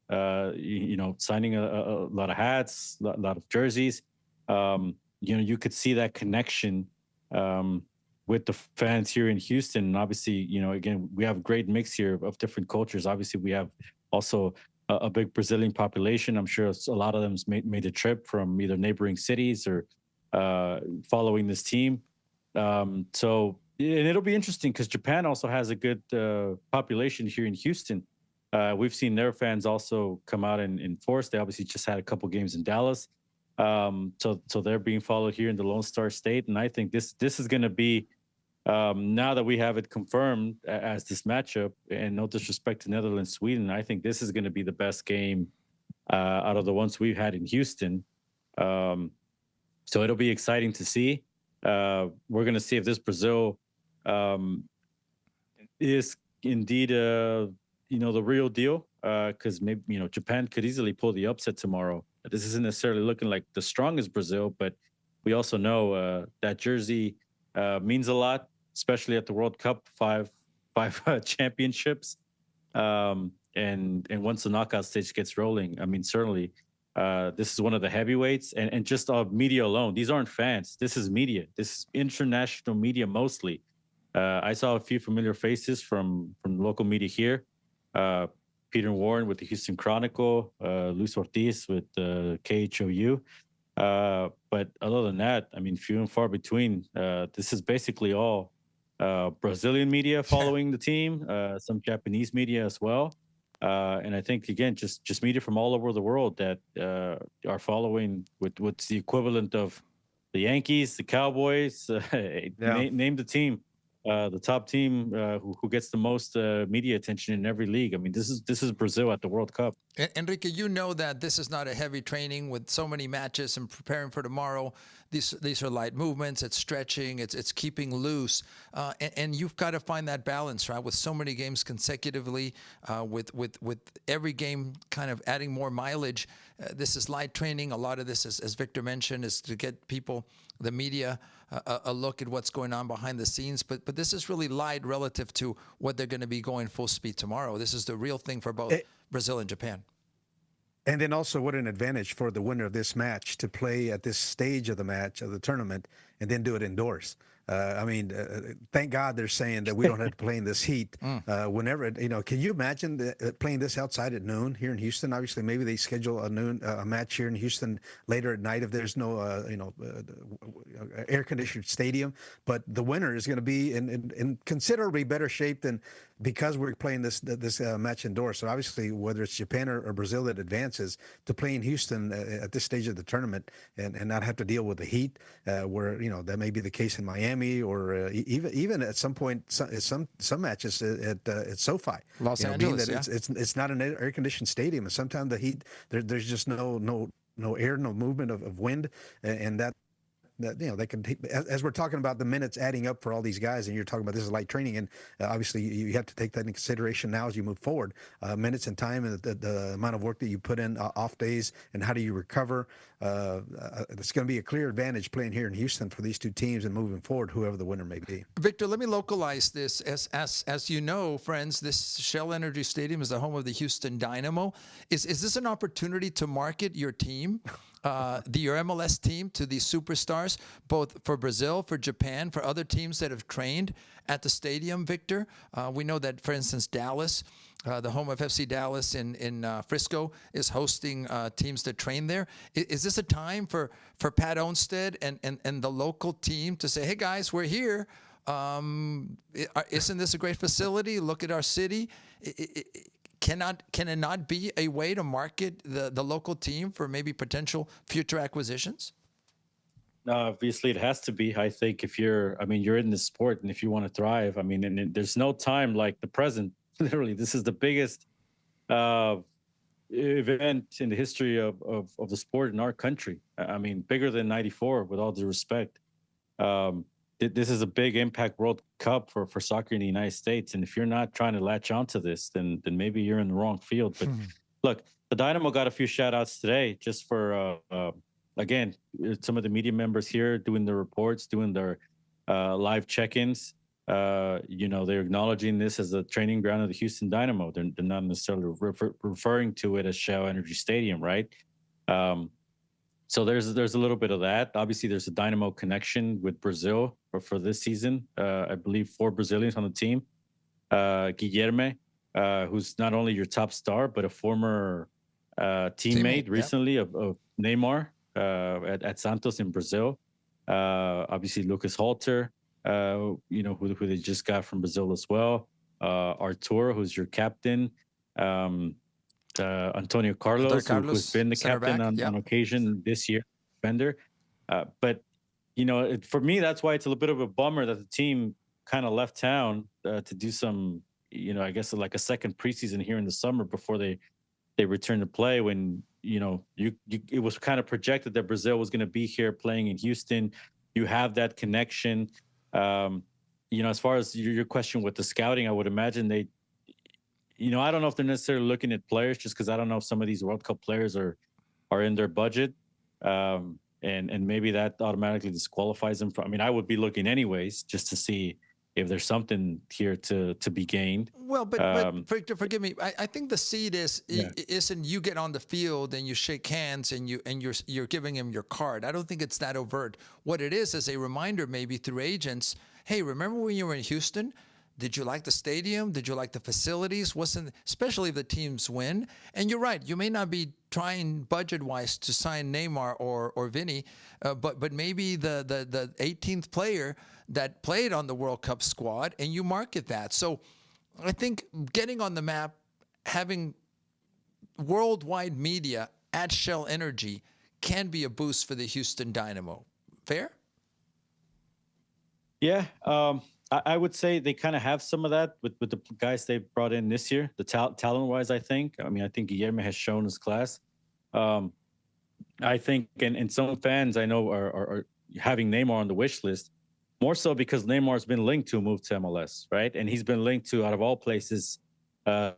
you know, signing a lot of hats, a lot of jerseys. You know, you could see that connection with the fans here in Houston. And obviously, you know, again, we have a great mix here of different cultures. Obviously, we have also a big Brazilian population. I'm sure a lot of them made the trip from either neighboring cities or following this team. So, and it'll be interesting because Japan also has a good population here in Houston. We've seen their fans also come out in force. They obviously just had a couple games in Dallas. So they're being followed here in the Lone Star State. And I think this is going to be, now that we have it confirmed as this matchup, and no disrespect to Netherlands, Sweden, I think this is going to be the best game out of the ones we've had in Houston. So it'll be exciting to see. We're going to see if this Brazil is indeed, you know, the real deal. Because maybe, you know, Japan could easily pull the upset tomorrow. This isn't necessarily looking like the strongest Brazil, but we also know that jersey means a lot, especially at the World Cup, five championships. And once the knockout stage gets rolling, I mean, certainly this is one of the heavyweights, and just media alone. These aren't fans. This is media. This is international media mostly. I saw a few familiar faces from local media here. Peter Warren with the Houston Chronicle, Luis Ortiz with KHOU. But other than that, I mean, few and far between. This is basically all Brazilian media following the team, some Japanese media as well. And I think, again, just media from all over the world that are following with what's the equivalent of the Yankees, the Cowboys, name the team. The top team who gets the most media attention in every league. I mean, this is Brazil at the World Cup. Enrique, you know that this is not a heavy training with so many matches and preparing for tomorrow. These are light movements. It's stretching. It's keeping loose, and you've got to find that balance, right? With so many games consecutively, with every game kind of adding more mileage. This is light training. A lot of this, as Victor mentioned, is to get people, the media, a look at what's going on behind the scenes. But this is really light relative to what they're going to be going full speed tomorrow. This is the real thing for both Brazil and Japan. And then also, what an advantage for the winner of this match to play at this stage of the match, of the tournament, and then do it indoors. I mean, thank God they're saying that we don't have to play in this heat. Whenever, you know, can you imagine playing this outside at noon here in Houston? Obviously, maybe they schedule a match here in Houston later at night if there's no, you know, air-conditioned stadium. But the winner is going to be in considerably better shape than, because we're playing this match indoors. So obviously, whether it's Japan or Brazil that advances, to play in Houston at this stage of the tournament and not have to deal with the heat, where, you know, that may be the case in Miami, or even at some point some matches at SoFi, Los Angeles. It's not an air conditioned stadium, and sometimes the heat there's just no air, no movement of wind, and that you know, they can take, as we're talking about the minutes adding up for all these guys, and you're talking about this is light training, and obviously you have to take that into consideration now as you move forward. Minutes and time, and the amount of work that you put in off days, and how do you recover. It's going to be a clear advantage playing here in Houston for these two teams and moving forward, whoever the winner may be. Victor, let me localize this. As you know, friends, this Shell Energy Stadium is the home of the Houston Dynamo. Is this an opportunity to market your team, your MLS team, to these superstars, both for Brazil, for Japan, for other teams that have trained at the stadium, Victor? We know that, for instance, Dallas, the home of FC Dallas in Frisco, is hosting teams that train there. Is this a time for Pat Olmsted and the local team to say, hey, guys, we're here. Isn't this a great facility? Look at our city. Can it not be a way to market the local team for maybe potential future acquisitions? No, obviously it has to be. I think if you're in this sport, and if you want to thrive, I mean, and there's no time like the present. Literally, this is the biggest event in the history of the sport in our country. I mean, bigger than '94, with all due respect. This is a big impact World Cup for soccer in the United States, and if you're not trying to latch onto this, then maybe you're in the wrong field. But look, the Dynamo got a few shout outs today, just for again, some of the media members here doing the reports, doing their live check-ins. They're acknowledging this as the training ground of the Houston Dynamo. They're not necessarily referring to it as Shell Energy Stadium, right? So there's a little bit of that. Obviously, there's a Dynamo connection with Brazil for this season. I believe 4 Brazilians on the team. Guilherme, who's not only your top star, but a former teammate recently of Neymar at Santos in Brazil. Obviously, Lucas Halter, who they just got from Brazil as well. Artur, who's your captain. Antonio Carlos, who's been the captain on occasion this year, defender. But for me, that's why it's a little bit of a bummer that the team kind of left town to do some, I guess like a second preseason here in the summer before they return to play. When it was kind of projected that Brazil was going to be here playing in Houston. You have that connection. As far as your question with the scouting, I would imagine they. I don't know if they're necessarily looking at players, just because I don't know if some of these World Cup players are in their budget, and maybe that automatically disqualifies them from. I mean, I would be looking anyways just to see if there's something here to be gained. Well, but Victor, forgive me. I think the seed isn't you get on the field and you shake hands and you're giving him your card. I don't think it's that overt. What it is a reminder, maybe through agents. Hey, remember when you were in Houston? Did you like the stadium? Did you like the facilities? Especially if the teams win? And you're right. You may not be trying budget-wise to sign Neymar or Vinny, but maybe the 18th player that played on the World Cup squad, and you market that. So I think getting on the map, having worldwide media at Shell Energy can be a boost for the Houston Dynamo. Fair? Yeah. I would say they kind of have some of that with the guys they brought in this year, the talent-wise, I think. I mean, I think Guilherme has shown his class. I think, and some fans I know are having Neymar on the wish list, more so because Neymar's been linked to a move to MLS, right? And he's been linked to, out of all places,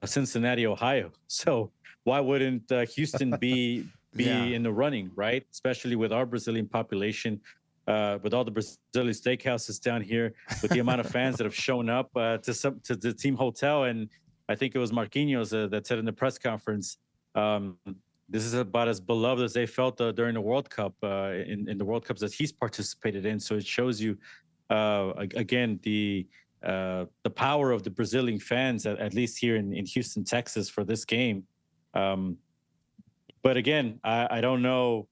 Cincinnati, Ohio. So why wouldn't Houston be in the running, right? Especially with our Brazilian population. With all the Brazilian steakhouses down here, with the amount of fans that have shown up to the team hotel. And I think it was Marquinhos that said in the press conference, this is about as beloved as they felt during the World Cup, in the World Cups that he's participated in. So it shows you, again, the power of the Brazilian fans, at least here in Houston, Texas, for this game. But again, I don't know.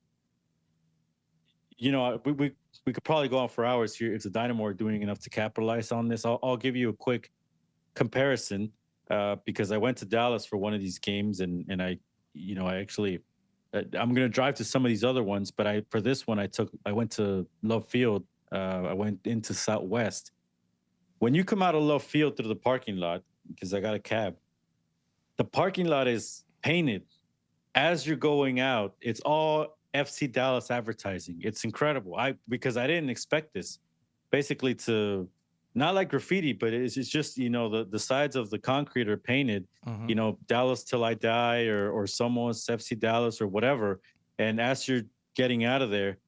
We could probably go on for hours here if the Dynamo are doing enough to capitalize on this. I'll give you a quick comparison because I went to Dallas for one of these games, and I actually I'm going to drive to some of these other ones, but for this one I went to Love Field. I went into Southwest. When you come out of Love Field through the parking lot, because I got a cab, the parking lot is painted as you're going out. It's all FC Dallas advertising. It's incredible. Because I didn't expect this. Basically, to not like graffiti, but it's just the sides of the concrete are painted. Dallas till I die, or someone's FC Dallas or whatever. And as you're getting out of there,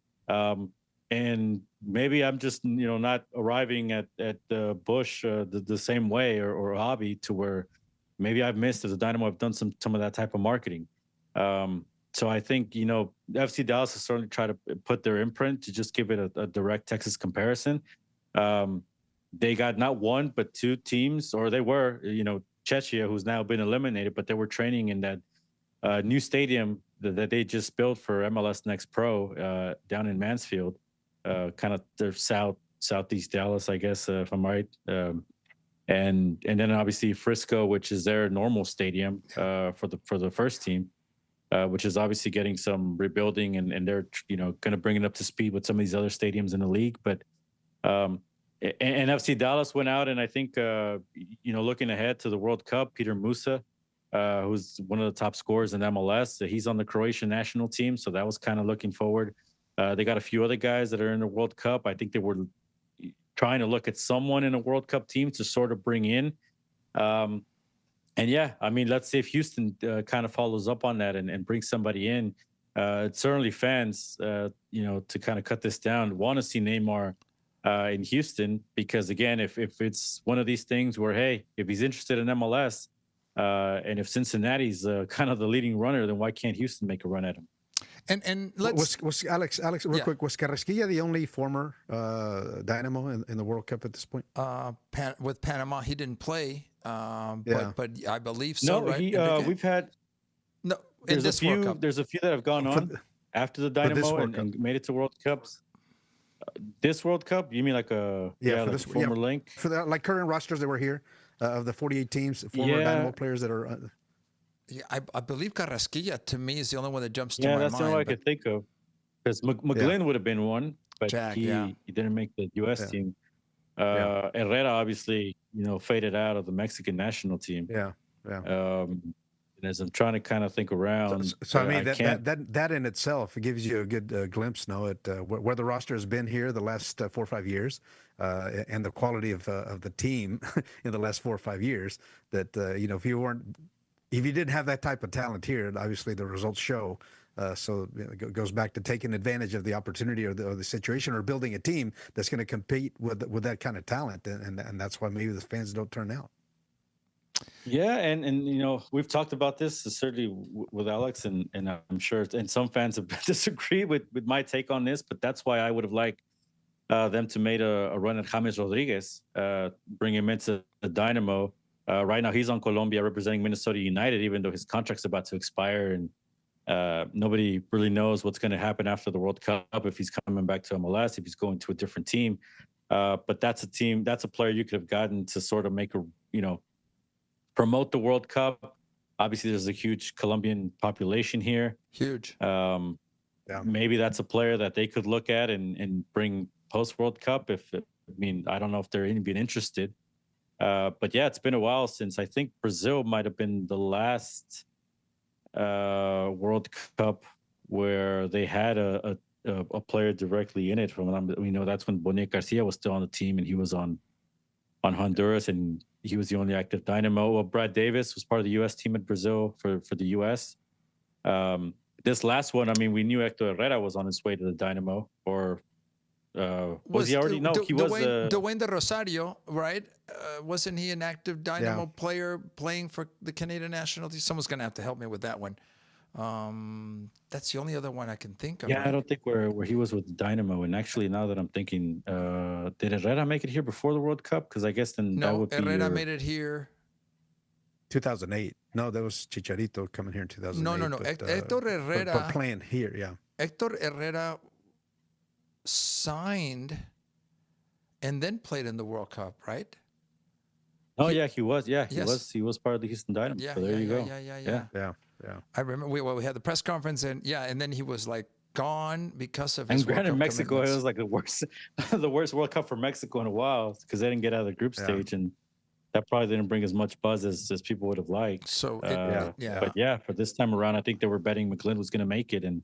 and maybe I'm just not arriving at the Bush the same way or Hobby, to where maybe I've missed, as a Dynamo, I've done some of that type of marketing. So I think, FC Dallas has certainly tried to put their imprint to just give it a direct Texas comparison. They got not one, but 2 teams, or they were, Czechia, who's now been eliminated, but they were training in that new stadium that they just built for MLS Next Pro down in Mansfield, kind of their southeast Dallas, I guess, if I'm right. And then obviously Frisco, which is their normal stadium for the first team. Which is obviously getting some rebuilding, and they're going to bring it up to speed with some of these other stadiums in the league. But and FC Dallas went out, and I think looking ahead to the World Cup, Peter Musa who's one of the top scorers in MLS. He's on the Croatian national team, so that was kind of looking forward. They got a few other guys that are in the World Cup. I think they were trying to look at someone in a World Cup team to sort of bring in. And yeah, I mean, let's see if Houston kind of follows up on that and brings somebody in. Certainly fans, to kind of cut this down, want to see Neymar in Houston, because again, if it's one of these things where, hey, if he's interested in MLS, and if Cincinnati's kind of the leading runner, then why can't Houston make a run at him? And let's was Alex real quick, was Carrasquilla the only former Dynamo in the World Cup at this point? with Panama, he didn't play, Yeah. but I believe so. No, Right? he Enrique? we've had No, in this World Cup. there's a few that have gone For on after the Dynamo World and made it to World Cups. This World Cup, you mean like a Yeah, for like this- a former yeah. link? For the like current rosters that were here, of the 48 teams, former Yeah. Dynamo players that are. Yeah, I believe Carrasquilla to me is the only one that jumps to Yeah, my that's the only one I mind. could think of. Because McGlynn would have been one, but Jack, he yeah. didn't make the U.S. Yeah. team. Yeah. Herrera obviously, faded out of the Mexican national team. Yeah, yeah. And as I'm trying to kind of think around, So I mean, can't. that in itself gives you a good glimpse, no, at where the roster has been here the last 4 or 5 years, and the quality of the team in the last 4 or 5 years. That if you didn't have that type of talent here, obviously the results show. So it goes back to taking advantage of the opportunity or the situation, or building a team that's going to compete with that kind of talent, and that's why maybe the fans don't turn out. Yeah, and we've talked about this certainly with Alex, and I'm sure, and some fans have disagreed with my take on this, but that's why I would have liked them to make a run at James Rodriguez, bring him into the Dynamo. Right now, he's on Colombia representing Minnesota United, even though his contract's about to expire, and nobody really knows what's going to happen after the World Cup, if he's coming back to MLS, if he's going to a different team. But that's a player you could have gotten to sort of make promote the World Cup. Obviously, there's a huge Colombian population here. Huge. Maybe that's a player that they could look at and bring post World Cup. I don't know if they're even interested. But yeah, it's been a while since, I think Brazil might have been the last World Cup where they had a player directly in it. That's when Bonet Garcia was still on the team, and he was on Honduras, and he was the only active Dynamo. Well, Brad Davis was part of the U.S. team at Brazil for the U.S. This last one, we knew Hector Herrera was on his way to the Dynamo, or was he already? No, he was. Dwayne de Rosario, right? Wasn't he an active Dynamo player playing for the Canadian national team? Someone's going to have to help me with that one. That's the only other one I can think of. Yeah, right? I don't think where he was with Dynamo. And actually, now that I'm thinking, did Herrera make it here before the World Cup? Because I guess then that No, would be Herrera made it here. 2008. No, that was Chicharito coming here in 2008. No. But, Hector Herrera. but playing here, yeah. Hector Herrera signed and then played in the World Cup, right? Oh yeah, he was. Yeah, Yes. He was part of the Houston Dynamo. Yeah, so there you go. Yeah. Yeah. I remember we had the press conference, and then he was like gone because of And his World granted, Cup Mexico, it commitments. was like the worst World Cup for Mexico in a while, because they didn't get out of the group Yeah. stage, and that probably didn't bring as much buzz as people would have liked. So But yeah, for this time around, I think they were betting McGlynn was going to make it, and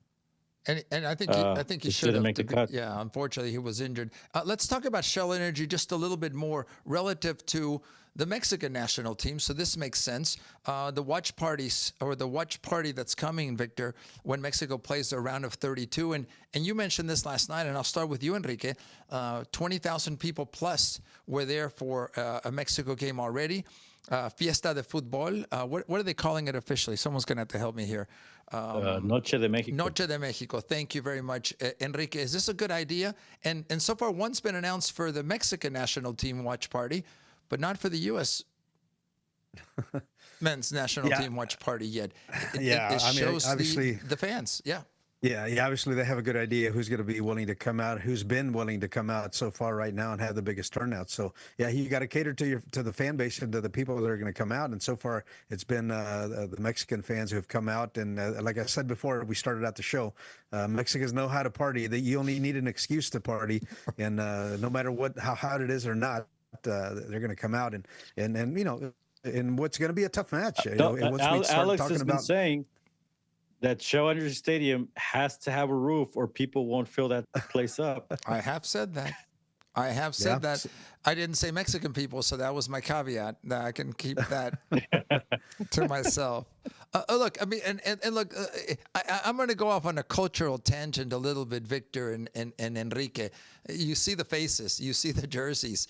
I think he he should didn't have make the cut. Yeah, unfortunately, he was injured. Let's talk about Shell Energy just a little bit more relative to the Mexican national team. So this makes sense. The watch parties, or the watch party that's coming, Victor, when Mexico plays their round of 32. And you mentioned this last night, and I'll start with you, Enrique. 20,000 people plus were there for a Mexico game already. Fiesta de Fútbol. What are they calling it officially? Someone's going to have to help me here. Noche de Mexico. Noche de Mexico. Thank you very much, Enrique. Is this a good idea? And so far, one's been announced for the Mexican national team watch party, but not for the U.S. men's national team watch party yet. It shows obviously the fans. Yeah. Yeah, obviously they have a good idea who's going to be willing to come out, who's been willing to come out so far right now and have the biggest turnout. So yeah, you got to cater to the fan base and to the people that are going to come out. And so far, it's been the Mexican fans who have come out. And like I said before, we started out the show. Mexicans know how to party. You only need an excuse to party, and no matter how hot it is or not, they're going to come out and in what's going to be a tough match. You No, know, and once we start Alex talking has been about saying that Shell Energy Stadium has to have a roof or people won't fill that place up. I have said that. I have said Yeah. that. I didn't say Mexican people, so that was my caveat. That I can keep that to myself. Look, I mean, and look, I'm going to go off on a cultural tangent a little bit, Victor and Enrique. You see the faces, you see the jerseys.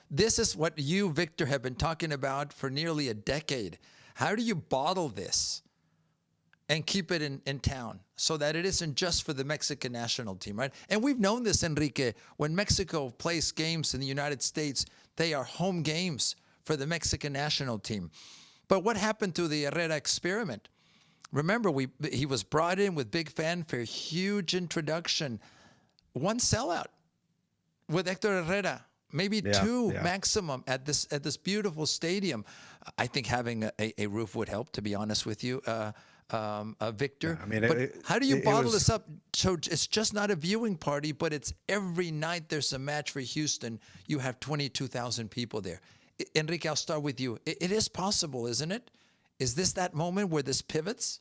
This is what you, Victor, have been talking about for nearly a decade. How do you bottle this and keep it in town so that it isn't just for the Mexican national team, right? And we've known this, Enrique, when Mexico plays games in the United States, they are home games for the Mexican national team. But what happened to the Herrera experiment? Remember, he was brought in with big fanfare, huge introduction, one sellout with Hector Herrera, maybe two maximum at this beautiful stadium. I think having a roof would help, to be honest with you, Victor. Yeah, I mean, but how do you bottle this up so it's just not a viewing party, but it's every night there's a match for Houston, you have 22,000 people there? Enrique, I'll start with you. It is possible, isn't it? Is this that moment where this pivots?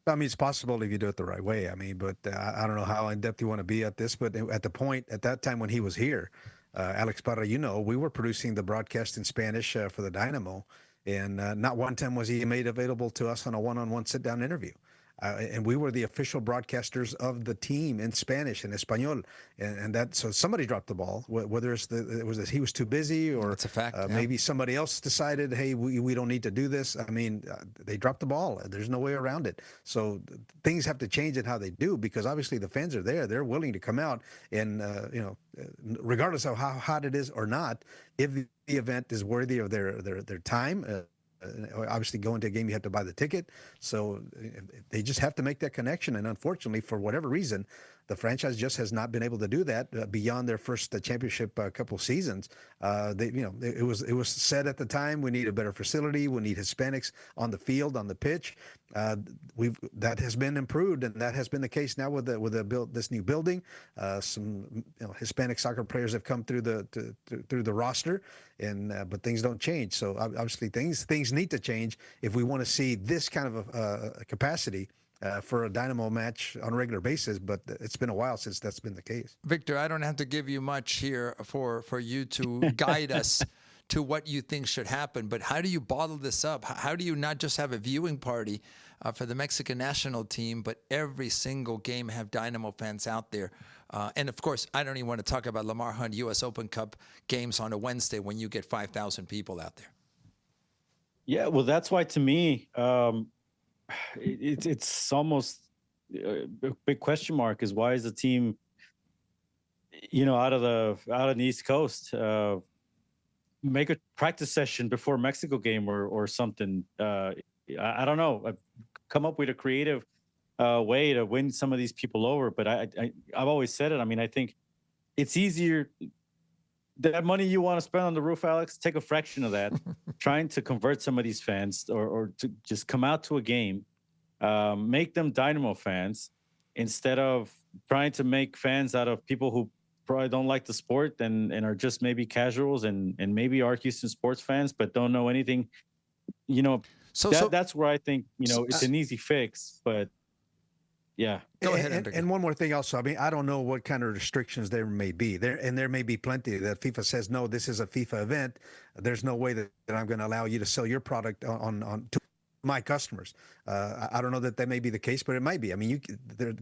I mean, it's possible if you do it the right way. I mean, but I don't know how in depth you want to be at this, but at that time when he was here, Alex Parra, you know, we were producing the broadcast in Spanish for the Dynamo, and not one time was he made available to us on a one-on-one sit-down interview. And we were the official broadcasters of the team in Spanish and Espanol, and that, so somebody dropped the ball. Whether it was he was too busy, or that's a fact. Maybe somebody else decided, hey, we don't need to do this. I mean, they dropped the ball. There's no way around it. So things have to change in how they do, because obviously the fans are there. They're willing to come out, and you know, regardless of how hot it is or not, if the event is worthy of their time. Obviously, going to a game, you have to buy the ticket. So they just have to make that connection. And unfortunately, for whatever reason, the franchise just has not been able to do that beyond their first championship couple seasons. It was said at the time, we need a better facility. We need Hispanics on the field, on the pitch. That has been improved, and that has been the case now with this new building. Some Hispanic soccer players have come through the roster, but things don't change. So obviously things need to change if we want to see this kind of a capacity for a Dynamo match on a regular basis, but it's been a while since that's been the case. Victor, I don't have to give you much here for you to guide us to what you think should happen, but how do you bottle this up? How do you not just have a viewing party for the Mexican national team, but every single game have Dynamo fans out there? And of course, I don't even want to talk about Lamar Hunt U.S. Open Cup games on a Wednesday when you get 5,000 people out there. Yeah, well, that's why to me, it's almost a big question mark is why is the team, out of the East Coast, make a practice session before Mexico game or something. I don't know. I've come up with a creative way to win some of these people over, but I've always said it. I mean, I think it's easier. That money you want to spend on the roof, Alex, take a fraction of that, trying to convert some of these fans or to just come out to a game, make them Dynamo fans instead of trying to make fans out of people who probably don't like the sport and are just maybe casuals and maybe are Houston sports fans, but don't know anything. That's where I think, it's an easy fix, but yeah. Go ahead, and one more thing also. I mean, I don't know what kind of restrictions there may be. There may be plenty that FIFA says, no, this is a FIFA event. There's no way that I'm going to allow you to sell your product on to my customers. I don't know that may be the case, but it might be. I mean,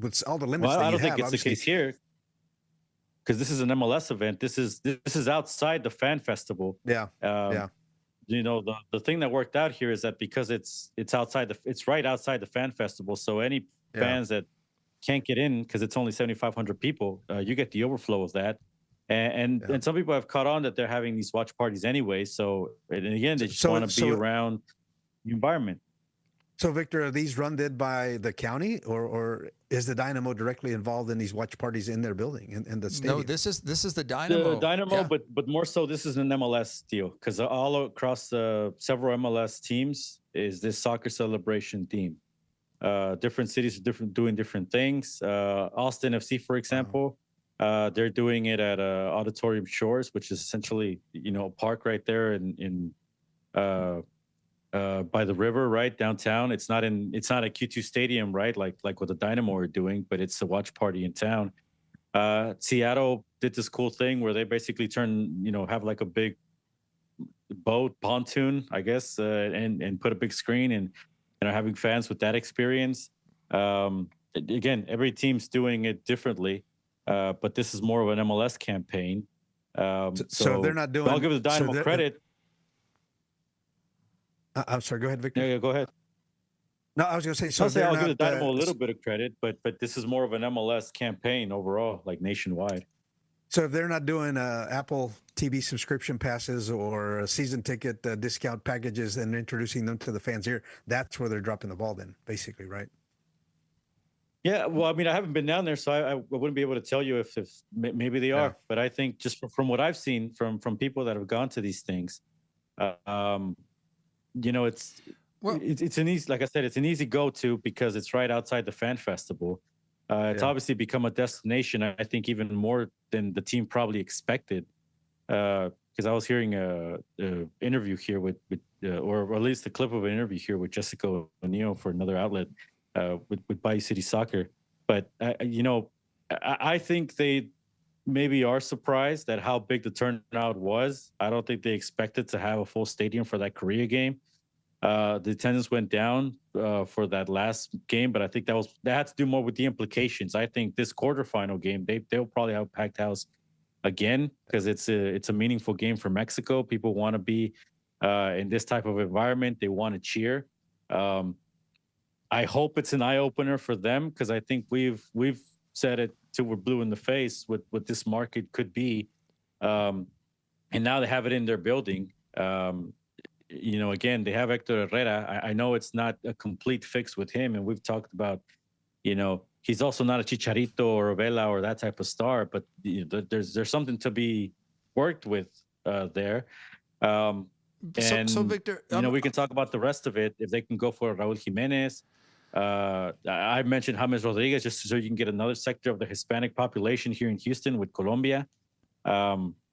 with all the limits that you have. I don't think it's the case here because this is an MLS event. This is outside the fan festival. Yeah. The thing that worked out here is that because it's right outside the fan festival. So any fans that can't get in because it's only 7,500 people, you get the overflow of that. And some people have caught on that they're having these watch parties anyway. So, and again, they just want to be around the environment. So, Victor, are these run by the county, or is the Dynamo directly involved in these watch parties in their building, in the stadium? No, this is the Dynamo. The Dynamo, but more so, this is an MLS deal because all across the several MLS teams is this soccer celebration theme. Different cities are doing different things. Austin FC, for example, they're doing it at Auditorium Shores, which is essentially a park right there in by the river, right downtown. It's not at Q2 Stadium, right? Like what the Dynamo are doing, but it's a watch party in town. Seattle did this cool thing where they basically have like a big boat pontoon, I guess, and put a big screen and are having fans with that experience. Again, every team's doing it differently, but this is more of an MLS campaign. So they're not doing. I'll give the Dynamo credit. I'm sorry. Go ahead, Victor. Yeah, go ahead. No, I was going to say. So I'll give the Dynamo a little bit of credit, but this is more of an MLS campaign overall, like nationwide. So if they're not doing Apple TV subscription passes or season ticket discount packages and introducing them to the fans here, that's where they're dropping the ball then, basically, right? Yeah, well, I mean, I haven't been down there, so I wouldn't be able to tell you if maybe they are. But I think just from what I've seen from people that have gone to these things, it's an easy, like I said, it's an easy go-to because it's right outside the fan festival. It's obviously become a destination, I think, even more than the team probably expected. Because I was hearing a interview here with or at least a clip of an interview here with Jessica O'Neill for another outlet with Bayou City Soccer. But, I think they maybe are surprised at how big the turnout was. I don't think they expected to have a full stadium for that Korea game. The attendance went down for that last game, but I think that had to do more with the implications. I think this quarterfinal game, they'll probably have a packed house again because it's a meaningful game for Mexico. People want to be in this type of environment. They want to cheer. I hope it's an eye opener for them because I think we've said it till we're blue in the face what this market could be, and now they have it in their building. Again, they have Hector Herrera. I know it's not a complete fix with him, and we've talked about, he's also not a Chicharito or a Vela or that type of star, but there's something to be worked with there. So Victor, we can talk about the rest of it if they can go for Raúl Jiménez. I mentioned James Rodriguez just so you can get another sector of the Hispanic population here in Houston with Colombia,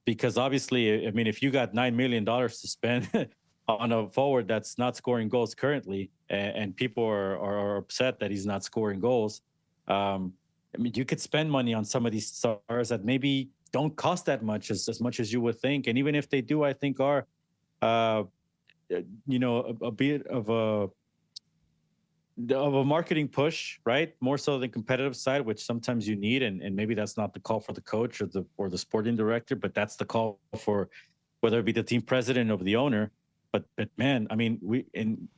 because obviously, I mean, if you got $9 million to spend on a forward that's not scoring goals currently, and people are upset that he's not scoring goals. I mean, you could spend money on some of these stars that maybe don't cost that much as much as you would think. And even if they do, I think are, a bit of a marketing push, right? More so than competitive side, which sometimes you need. And maybe that's not the call for the coach or the sporting director, but that's the call for whether it be the team president or the owner. But man, I mean,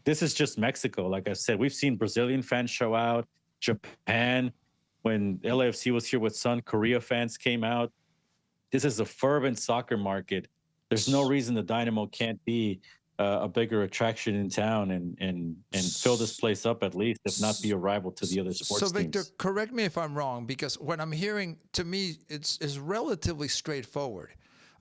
this is just Mexico. Like I said, we've seen Brazilian fans show out, Japan, when LAFC was here with Sun, Korea fans came out. This is a fervent soccer market. There's no reason the Dynamo can't be a bigger attraction in town and fill this place up at least, if not be a rival to the other sports teams. So Victor, correct me if I'm wrong, because what I'm hearing, to me, it's relatively straightforward.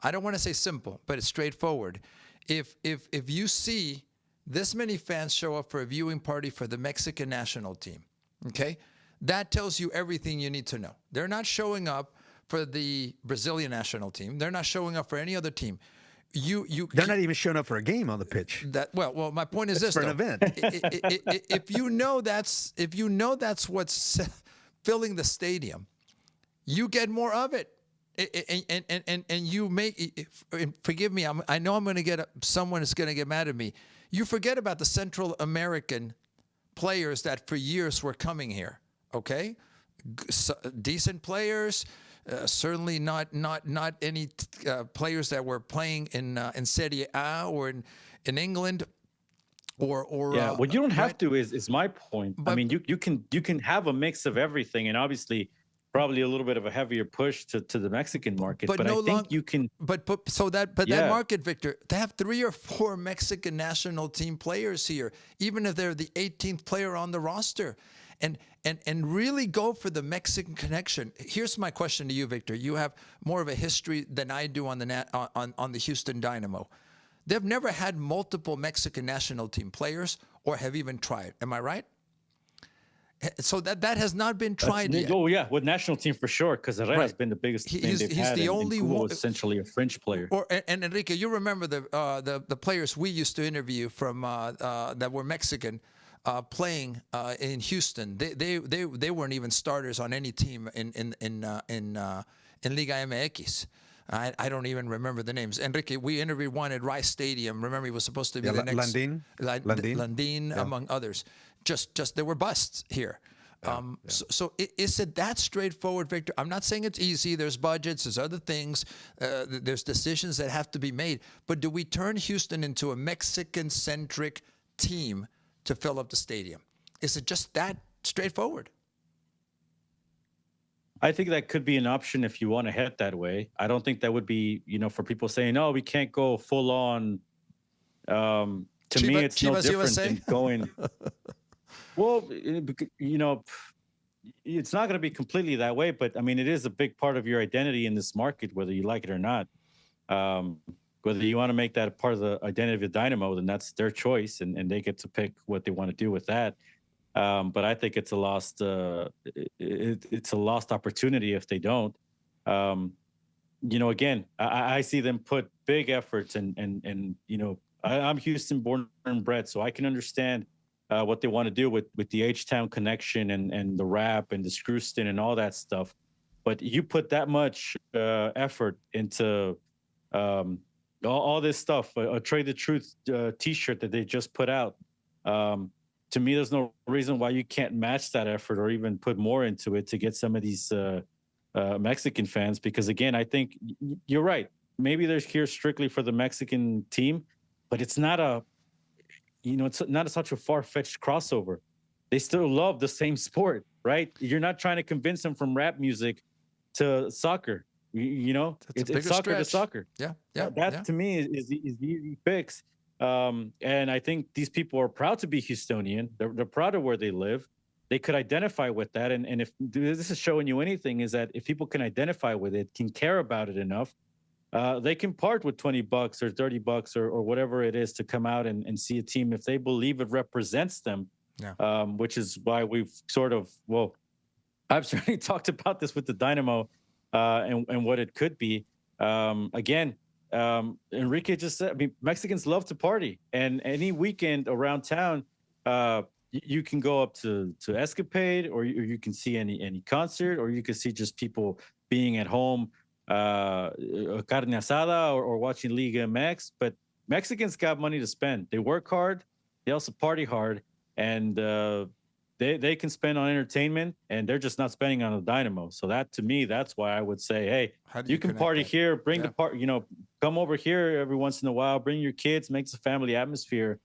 I don't want to say simple, but it's straightforward. If you see this many fans show up for a viewing party for the Mexican national team, okay, that tells you everything you need to know. They're not showing up for the Brazilian national team. They're not showing up for any other team. They're not even showing up for a game on the pitch. Well, my point is this: for an event. if you know that's what's filling the stadium, you get more of it. And you make, forgive me, I know I'm going to get, someone is going to get mad at me. You forget about the Central American players that for years were coming here, okay? Decent players, certainly not any players that were playing in Serie A or in England. Well, you don't have to is my point. But, I mean, you can have a mix of everything, and obviously probably a little bit of a heavier push to the Mexican market, but I think you can. That market, Victor, they have 3 or 4 Mexican national team players here, even if they're the 18th player on the roster, and really go for the Mexican connection. Here's my question to you, Victor. You have more of a history than I do on the Houston Dynamo. They've never had multiple Mexican national team players or have even tried. Am I right? So that has not been tried yet. Oh yeah, with national team for sure, because Herrera has Right. been the biggest thing He's they've the had. And only Cuba one. was essentially a French player. And Enrique, you remember the players we used to interview from that were Mexican playing in Houston. They weren't even starters on any team in Liga MX. I don't even remember the names. Enrique, we interviewed one at Rice Stadium. Remember, he was supposed to be the next Landin, among others. Just there were busts here. So is it that straightforward, Victor? I'm not saying it's easy. There's budgets, there's other things, there's decisions that have to be made. But do we turn Houston into a Mexican-centric team to fill up the stadium? Is it just that straightforward? I think that could be an option if you want to head that way. I don't think that would be, for people saying, "No, we can't go full on." To me, it's no different than going. Well, it's not going to be completely that way, but I mean, it is a big part of your identity in this market, whether you like it or not. Whether you want to make that a part of the identity of Dynamo, then that's their choice, and they get to pick what they want to do with that. But I think it's a lost it's a lost opportunity if they don't. Again, I see them put big efforts and I'm Houston born and bred, so I can understand what they want to do with the H-Town connection and the rap and the Screwston and all that stuff. But you put that much effort into all this stuff, a Trade the Truth T-shirt that they just put out. To me, there's no reason why you can't match that effort or even put more into it to get some of these Mexican fans. Because again, I think you're right. Maybe they're here strictly for the Mexican team, but it's not it's not such a far-fetched crossover. They still love the same sport, right? You're not trying to convince them from rap music to soccer. It's soccer to soccer. Yeah. That to me is the easy fix. And I think these people are proud to be Houstonian. They're proud of where they live. They could identify with that. And if this is showing you anything, is that if people can identify with it, can care about it enough, they can part with $20 or $30 or whatever it is to come out and see a team if they believe it represents them. Yeah. Which is why we've I've certainly talked about this with the Dynamo and what it could be. Again, Enrique just said, Mexicans love to party, and any weekend around town, you can go up to Escapade, or you can see any concert, or you can see just people being at home, carne asada or watching Liga MX. But Mexicans got money to spend. They work hard. They also party hard, and they can spend on entertainment, and they're just not spending on the Dynamo. So that, to me, that's why I would say, hey, you can party here, bring the part, come over here every once in a while, bring your kids, make a family atmosphere.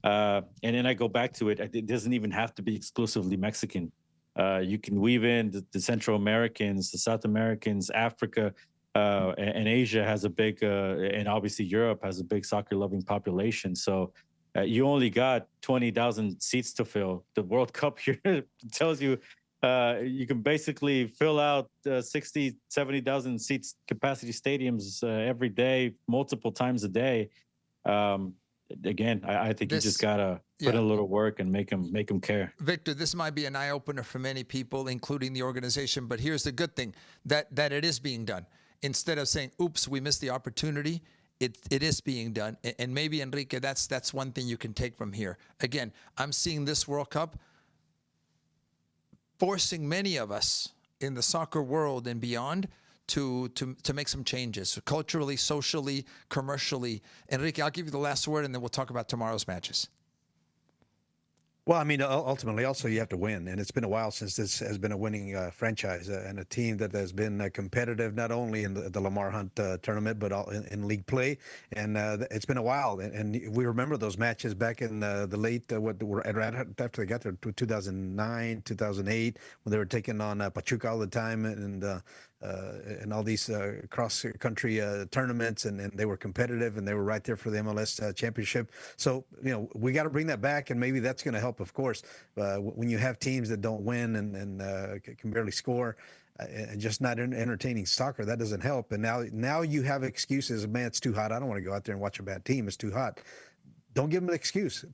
And then I go back to it. It doesn't even have to be exclusively Mexican. You can weave in the Central Americans, the South Americans, Africa, and Asia has a big, and obviously Europe has a big soccer-loving population. So you only got 20,000 seats to fill. The World Cup here tells you you can basically fill out 60, 70,000 seats capacity stadiums every day, multiple times a day. Again, I think you just gotta put in a little work and make them care. Victor, this might be an eye opener for many people, including the organization. But here's the good thing: that it is being done. Instead of saying, "Oops, we missed the opportunity," it is being done. And maybe, Enrique, that's one thing you can take from here. Again, I'm seeing this World Cup forcing many of us in the soccer world and beyond to make some changes, culturally, socially, commercially. Enrique, I'll give you the last word, and then we'll talk about tomorrow's matches. Well, I mean, ultimately, also you have to win, and it's been a while since this has been a winning franchise and a team that has been competitive not only in the Lamar Hunt tournament but in league play. And it's been a while, and we remember those matches back in the late right after they got there, 2009, 2008, when they were taking on Pachuca all the time and all these cross-country tournaments, and they were competitive, and they were right there for the MLS championship. So, we got to bring that back, and maybe that's going to help, of course. When you have teams that don't win and can barely score and just not entertaining soccer, that doesn't help. And now you have excuses. Man, it's too hot. I don't want to go out there and watch a bad team. It's too hot. Don't give them an excuse.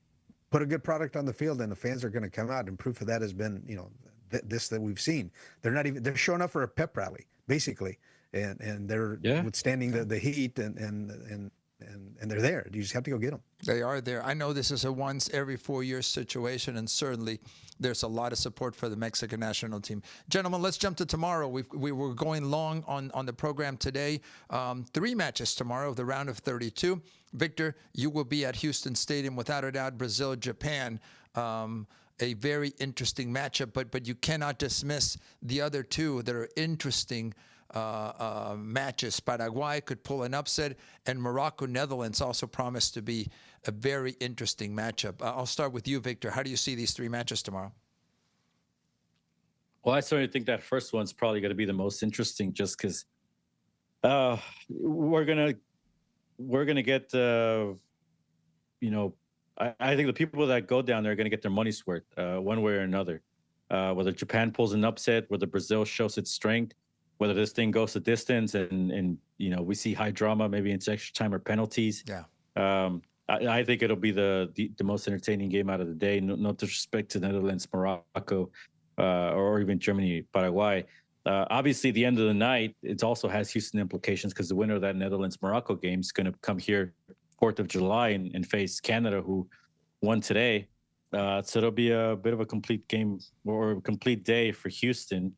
put a good product on the field, and the fans are going to come out. And proof of that has been, this that we've seen. They're showing up for a pep rally, basically, and they're withstanding the heat and they're there. You just have to go get them. They are there. I know this is a once every 4 years situation, and certainly there's a lot of support for the Mexican national team. Gentlemen, let's jump to tomorrow. We were going long on the program today. 3 matches tomorrow, the round of 32. Victor, you will be at Houston Stadium, without a doubt. Brazil, Japan. A very interesting matchup, but you cannot dismiss the other 2 that are interesting matches. Paraguay could pull an upset, and Morocco, Netherlands also promise to be a very interesting matchup. I'll start with you, Victor. How do you see these 3 matches tomorrow? Well, I certainly think that first one's probably going to be the most interesting, just because we're gonna get I think the people that go down there are going to get their money's worth one way or another. Whether Japan pulls an upset, whether Brazil shows its strength, whether this thing goes the distance, and we see high drama, maybe into extra time or penalties. Yeah. I think it'll be the most entertaining game out of the day. No disrespect to Netherlands, Morocco, or even Germany, Paraguay. Obviously, the end of the night, it also has Houston implications, because the winner of that Netherlands-Morocco game is going to come here 4th of July and face Canada, who won today. So it'll be a bit of a complete game, or a complete day for Houston.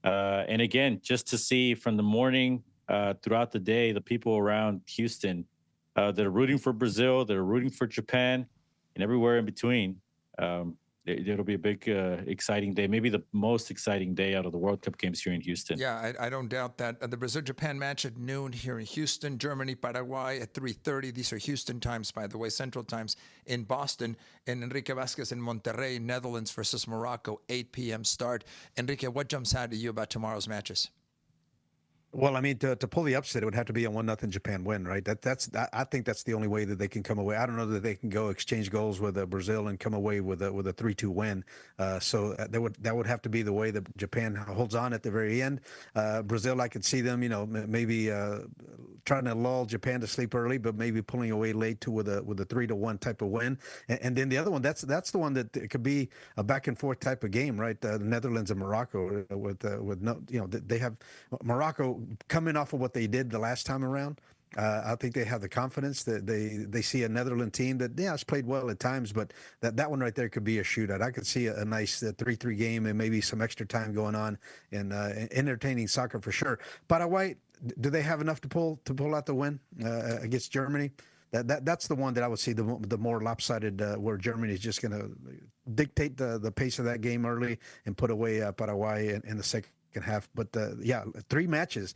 And again, just to see from the morning throughout the day, the people around Houston that are rooting for Brazil, that are rooting for Japan, and everywhere in between. It'll be a big, exciting day, maybe the most exciting day out of the World Cup games here in Houston. Yeah, I don't doubt that. The Brazil-Japan match at noon here in Houston, Germany, Paraguay at 3:30. These are Houston times, by the way, Central times in Boston, and Enrique Vasquez in Monterrey, Netherlands versus Morocco, 8 p.m. start. Enrique, what jumps out at you about tomorrow's matches? Well, I mean, to pull the upset, it would have to be a 1-0 Japan win, right? I think that's the only way that they can come away. I don't know that they can go exchange goals with Brazil and come away with a 3-2 win. So that would have to be the way that Japan holds on at the very end. Brazil, I could see them, maybe trying to lull Japan to sleep early, but maybe pulling away late with a 3-1 type of win. And then the other one, that's the one that it could be a back and forth type of game, right? The Netherlands and Morocco with no, they have Morocco coming off of what they did the last time around. I think they have the confidence that they see a Netherlands team that, it's played well at times, but that one right there could be a shootout. I could see a nice 3-3 game and maybe some extra time going on, and entertaining soccer for sure. Paraguay, do they have enough to pull out the win against Germany? That's the one that I would see the more lopsided, where Germany is just going to dictate the pace of that game early and put away Paraguay in the second half. But 3 matches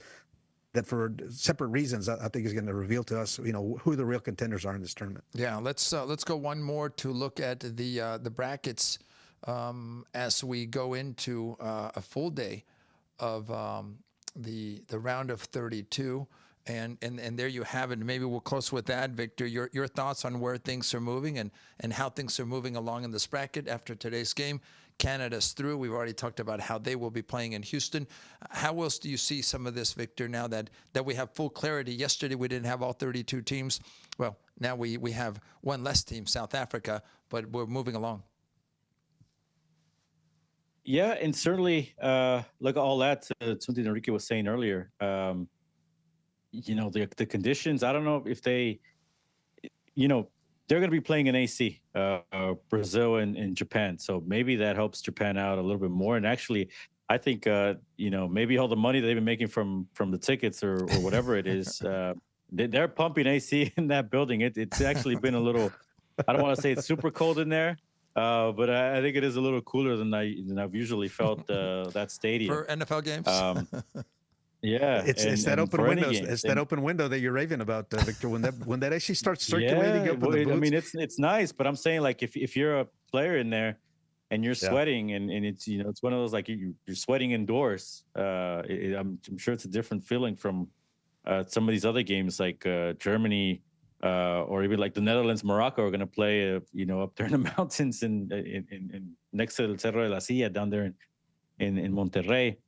that, for separate reasons, I think is going to reveal to us, who the real contenders are in this tournament. Yeah, let's go one more to look at the brackets as we go into a full day of the round of 32. And there you have it. Maybe we'll close with that, Victor. Your thoughts on where things are moving and how things are moving along in this bracket after today's game. Canada's through. We've already talked about how they will be playing in Houston. How else do you see some of this, Victor, now that we have full clarity? Yesterday we didn't have all 32 teams. Well, now we have one less team, South Africa, but we're moving along. Yeah, and certainly, look, all that, something Enrique was saying earlier, the conditions, I don't know if they, they're going to be playing in AC, Brazil and Japan. So maybe that helps Japan out a little bit more. And actually, I think, maybe all the money they've been making from the tickets or whatever it is, they're pumping AC in that building. It's actually been a little, I don't want to say it's super cold in there, but I think it is a little cooler than I've usually felt that stadium. For NFL games? Yeah, it's that open window. It's that open window that you're raving about, Victor. When that actually starts circulating up in the boots. I mean, it's nice, but I'm saying, like, if you're a player in there and you're sweating, and it's it's one of those, like, you're sweating indoors. I'm sure it's a different feeling from some of these other games, like Germany or even like the Netherlands, Morocco are going to play up there in the mountains in next to El Cerro de la Silla down there in Monterrey.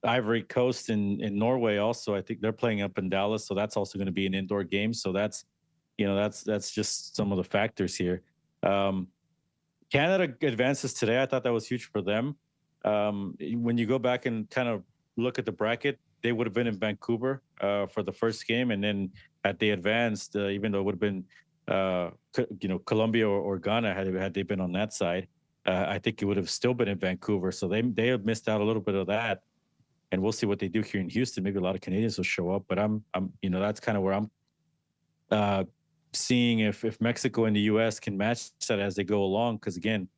Ivory Coast in Norway also, I think they're playing up in Dallas, so that's also going to be an indoor game. So that's that's just some of the factors here. Canada advances today. I thought that was huge for them. When you go back and kind of look at the bracket, they would have been in Vancouver for the first game, and then had they advanced, even though it would have been, Colombia or Ghana had they been on that side, I think it would have still been in Vancouver. So they have missed out a little bit of that, and we'll see what they do here in Houston. Maybe a lot of Canadians will show up, but I'm that's kind of where I'm seeing if Mexico and the U.S. can match that as they go along, because again,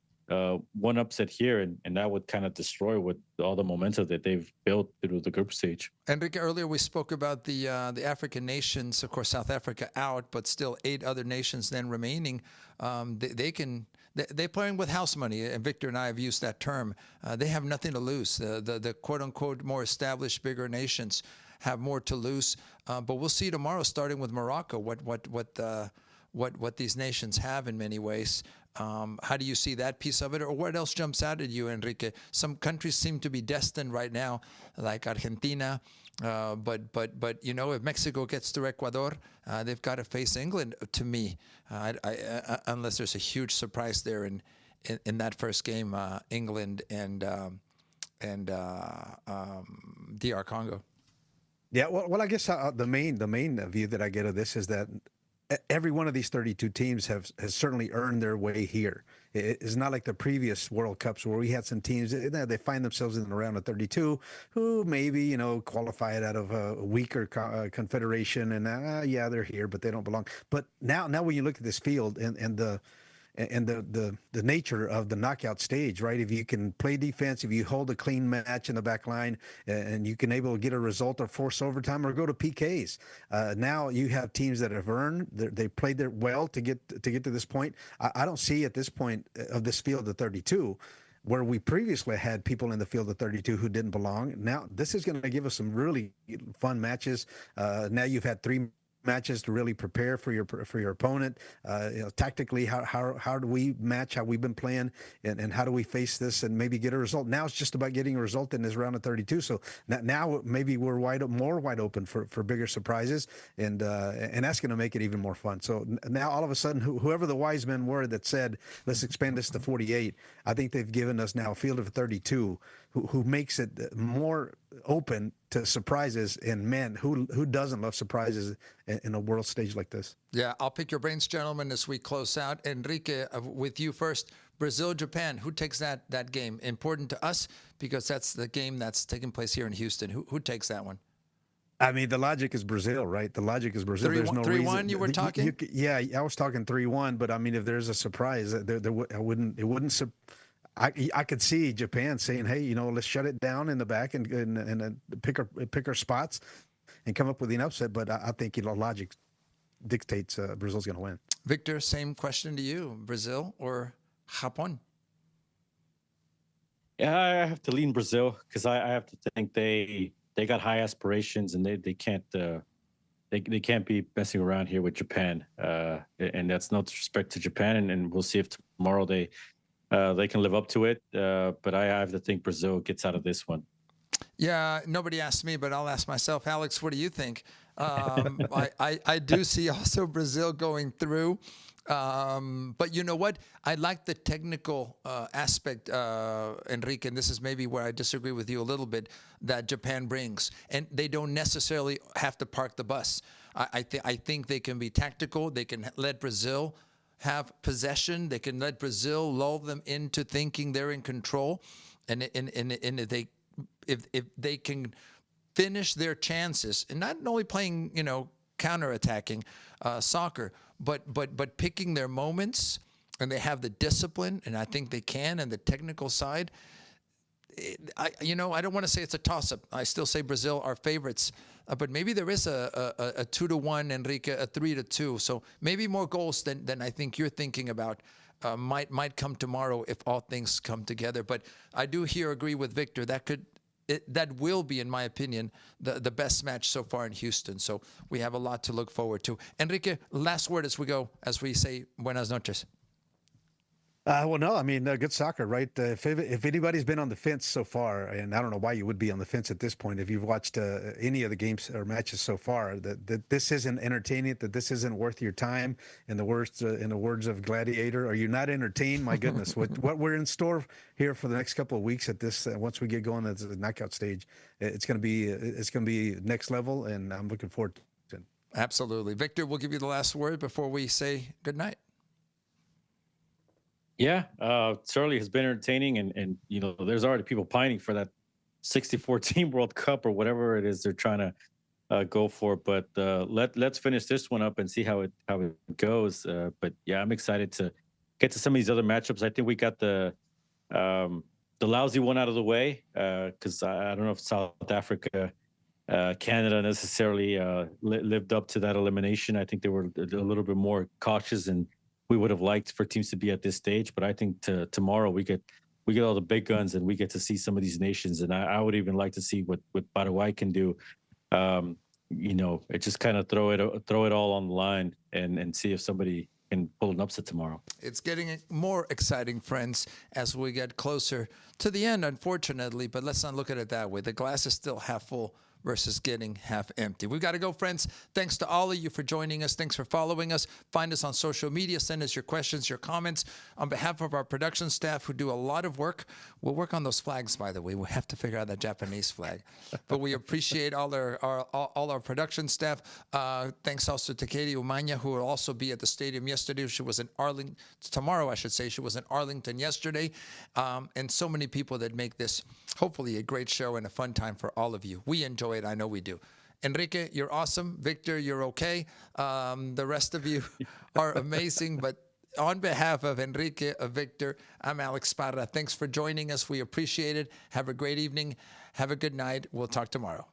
one upset here and that would kind of destroy what all the momentum that they've built through the group stage. Enrique, earlier we spoke about the African nations. Of course, South Africa out, but still 8 other nations then remaining. They're playing with house money, and Victor and I have used that term. They have nothing to lose. The quote unquote more established, bigger nations have more to lose. But we'll see tomorrow, starting with Morocco, what these nations have in many ways. How do you see that piece of it, or what else jumps out at you, Enrique? Some countries seem to be destined right now, like Argentina, but if Mexico gets through Ecuador, they've got to face England. To me, unless there's a huge surprise there in that first game, England and DR Congo. Yeah, well, I guess the main view that I get of this is that every one of these 32 teams has certainly earned their way here. It's not like the previous World Cups where we had some teams, they find themselves in the round of 32 who maybe, qualified out of a weaker confederation, and they're here, but they don't belong. But now when you look at this field and the nature of the knockout stage, right? If you can play defense, if you hold a clean match in the back line, and you can able to get a result or force overtime or go to PKs, now you have teams that have earned, they played their well to get to this point. I don't see at this point of this field of 32 where we previously had people in the field of 32 who didn't belong. Now this is going to give us some really fun matches. Now you've had 3 matches to really prepare for your opponent. Tactically, how do we match how we've been playing, and how do we face this and maybe get a result? Now it's just about getting a result in this round of 32. So now maybe we're more wide open for bigger surprises, and that's going to make it even more fun. So now all of a sudden, whoever the wise men were that said let's expand this to 48, I think they've given us now a field of 32 who makes it more open to surprises. And man, who doesn't love surprises in a world stage like this? Yeah, I'll pick your brains, gentlemen, as we close out. Enrique, with you first. Brazil, Japan, who takes that game? Important to us because that's the game that's taking place here in Houston. Who takes that one? I mean, the logic is Brazil, right? The logic is Brazil. There's no 3-1 you were talking? Yeah, I was talking 3-1, but I mean, if there's a surprise, I could see Japan saying, "Hey, let's shut it down in the back and pick our spots and come up with an upset." But I think logic dictates Brazil's going to win. Victor, same question to you: Brazil or Japan? Yeah, I have to lean Brazil because I have to think they got high aspirations, and they can't they can't be messing around here with Japan. And that's no disrespect to Japan, and we'll see if tomorrow they can live up to it. But I have to think Brazil gets out of this one. Yeah, nobody asked me, but I'll ask myself. Alex, what do you think? I do see also Brazil going through. But you know what? I like the technical aspect, Enrique, and this is maybe where I disagree with you a little bit, that Japan brings. And they don't necessarily have to park the bus. I think they can be tactical. They can let Brazil have possession. They can let Brazil lull them into thinking they're in control, and if they can finish their chances, and not only playing counter-attacking soccer, but picking their moments, and they have the discipline, and I think they can, and the technical side. I don't want to say it's a toss-up. I still say Brazil are favorites. But maybe there is a 2-1, Enrique, a 3-2. So maybe more goals than I think you're thinking about might come tomorrow if all things come together. But I do agree with Victor. That will be, in my opinion, the best match so far in Houston. So we have a lot to look forward to. Enrique, last word as we go, as we say buenas noches. Well, no, I mean, good soccer, right? If anybody's been on the fence so far, and I don't know why you would be on the fence at this point, if you've watched any of the games or matches so far, that this isn't entertaining, that this isn't worth your time. In the words of Gladiator, are you not entertained? My goodness, what we're in store here for the next couple of weeks at this, once we get going at the knockout stage, it's going to be next level, and I'm looking forward to it. Absolutely. Victor, we'll give you the last word before we say goodnight. Yeah, certainly has been entertaining, and there's already people pining for that 64 team World Cup or whatever it is they're trying to go for. But let's finish this one up and see how it goes. But yeah, I'm excited to get to some of these other matchups. I think we got the lousy one out of the way, because I don't know if South Africa, Canada necessarily lived up to that elimination. I think they were a little bit more cautious, and we would have liked for teams to be at this stage. But I think tomorrow we get all the big guns, and we get to see some of these nations. And I would even like to see what Paraguay can do. It just kind of throw it all on the line and see if somebody can pull an upset tomorrow. It's getting more exciting, friends, as we get closer to the end, unfortunately. But let's not look at it that way. The glass is still half full versus getting half empty. We've got to go, friends. Thanks to all of you for joining us. Thanks for following us. Find us on social media. Send us your questions, your comments. On behalf of our production staff who do a lot of work, we'll work on those flags, by the way. We have to figure out that Japanese flag. But we appreciate all our production staff. Thanks also to Katie Umanya, who will also be at the stadium yesterday. She was in Arlington, tomorrow, I should say. She was in Arlington yesterday. And so many people that make this, hopefully, a great show and a fun time for all of you. We enjoy it. I know we do. Enrique, you're awesome. Victor, you're okay. The rest of you are amazing. But on behalf of Enrique, of Victor, I'm Alex Parra. Thanks for joining us. We appreciate it. Have a great evening. Have a good night. We'll talk tomorrow.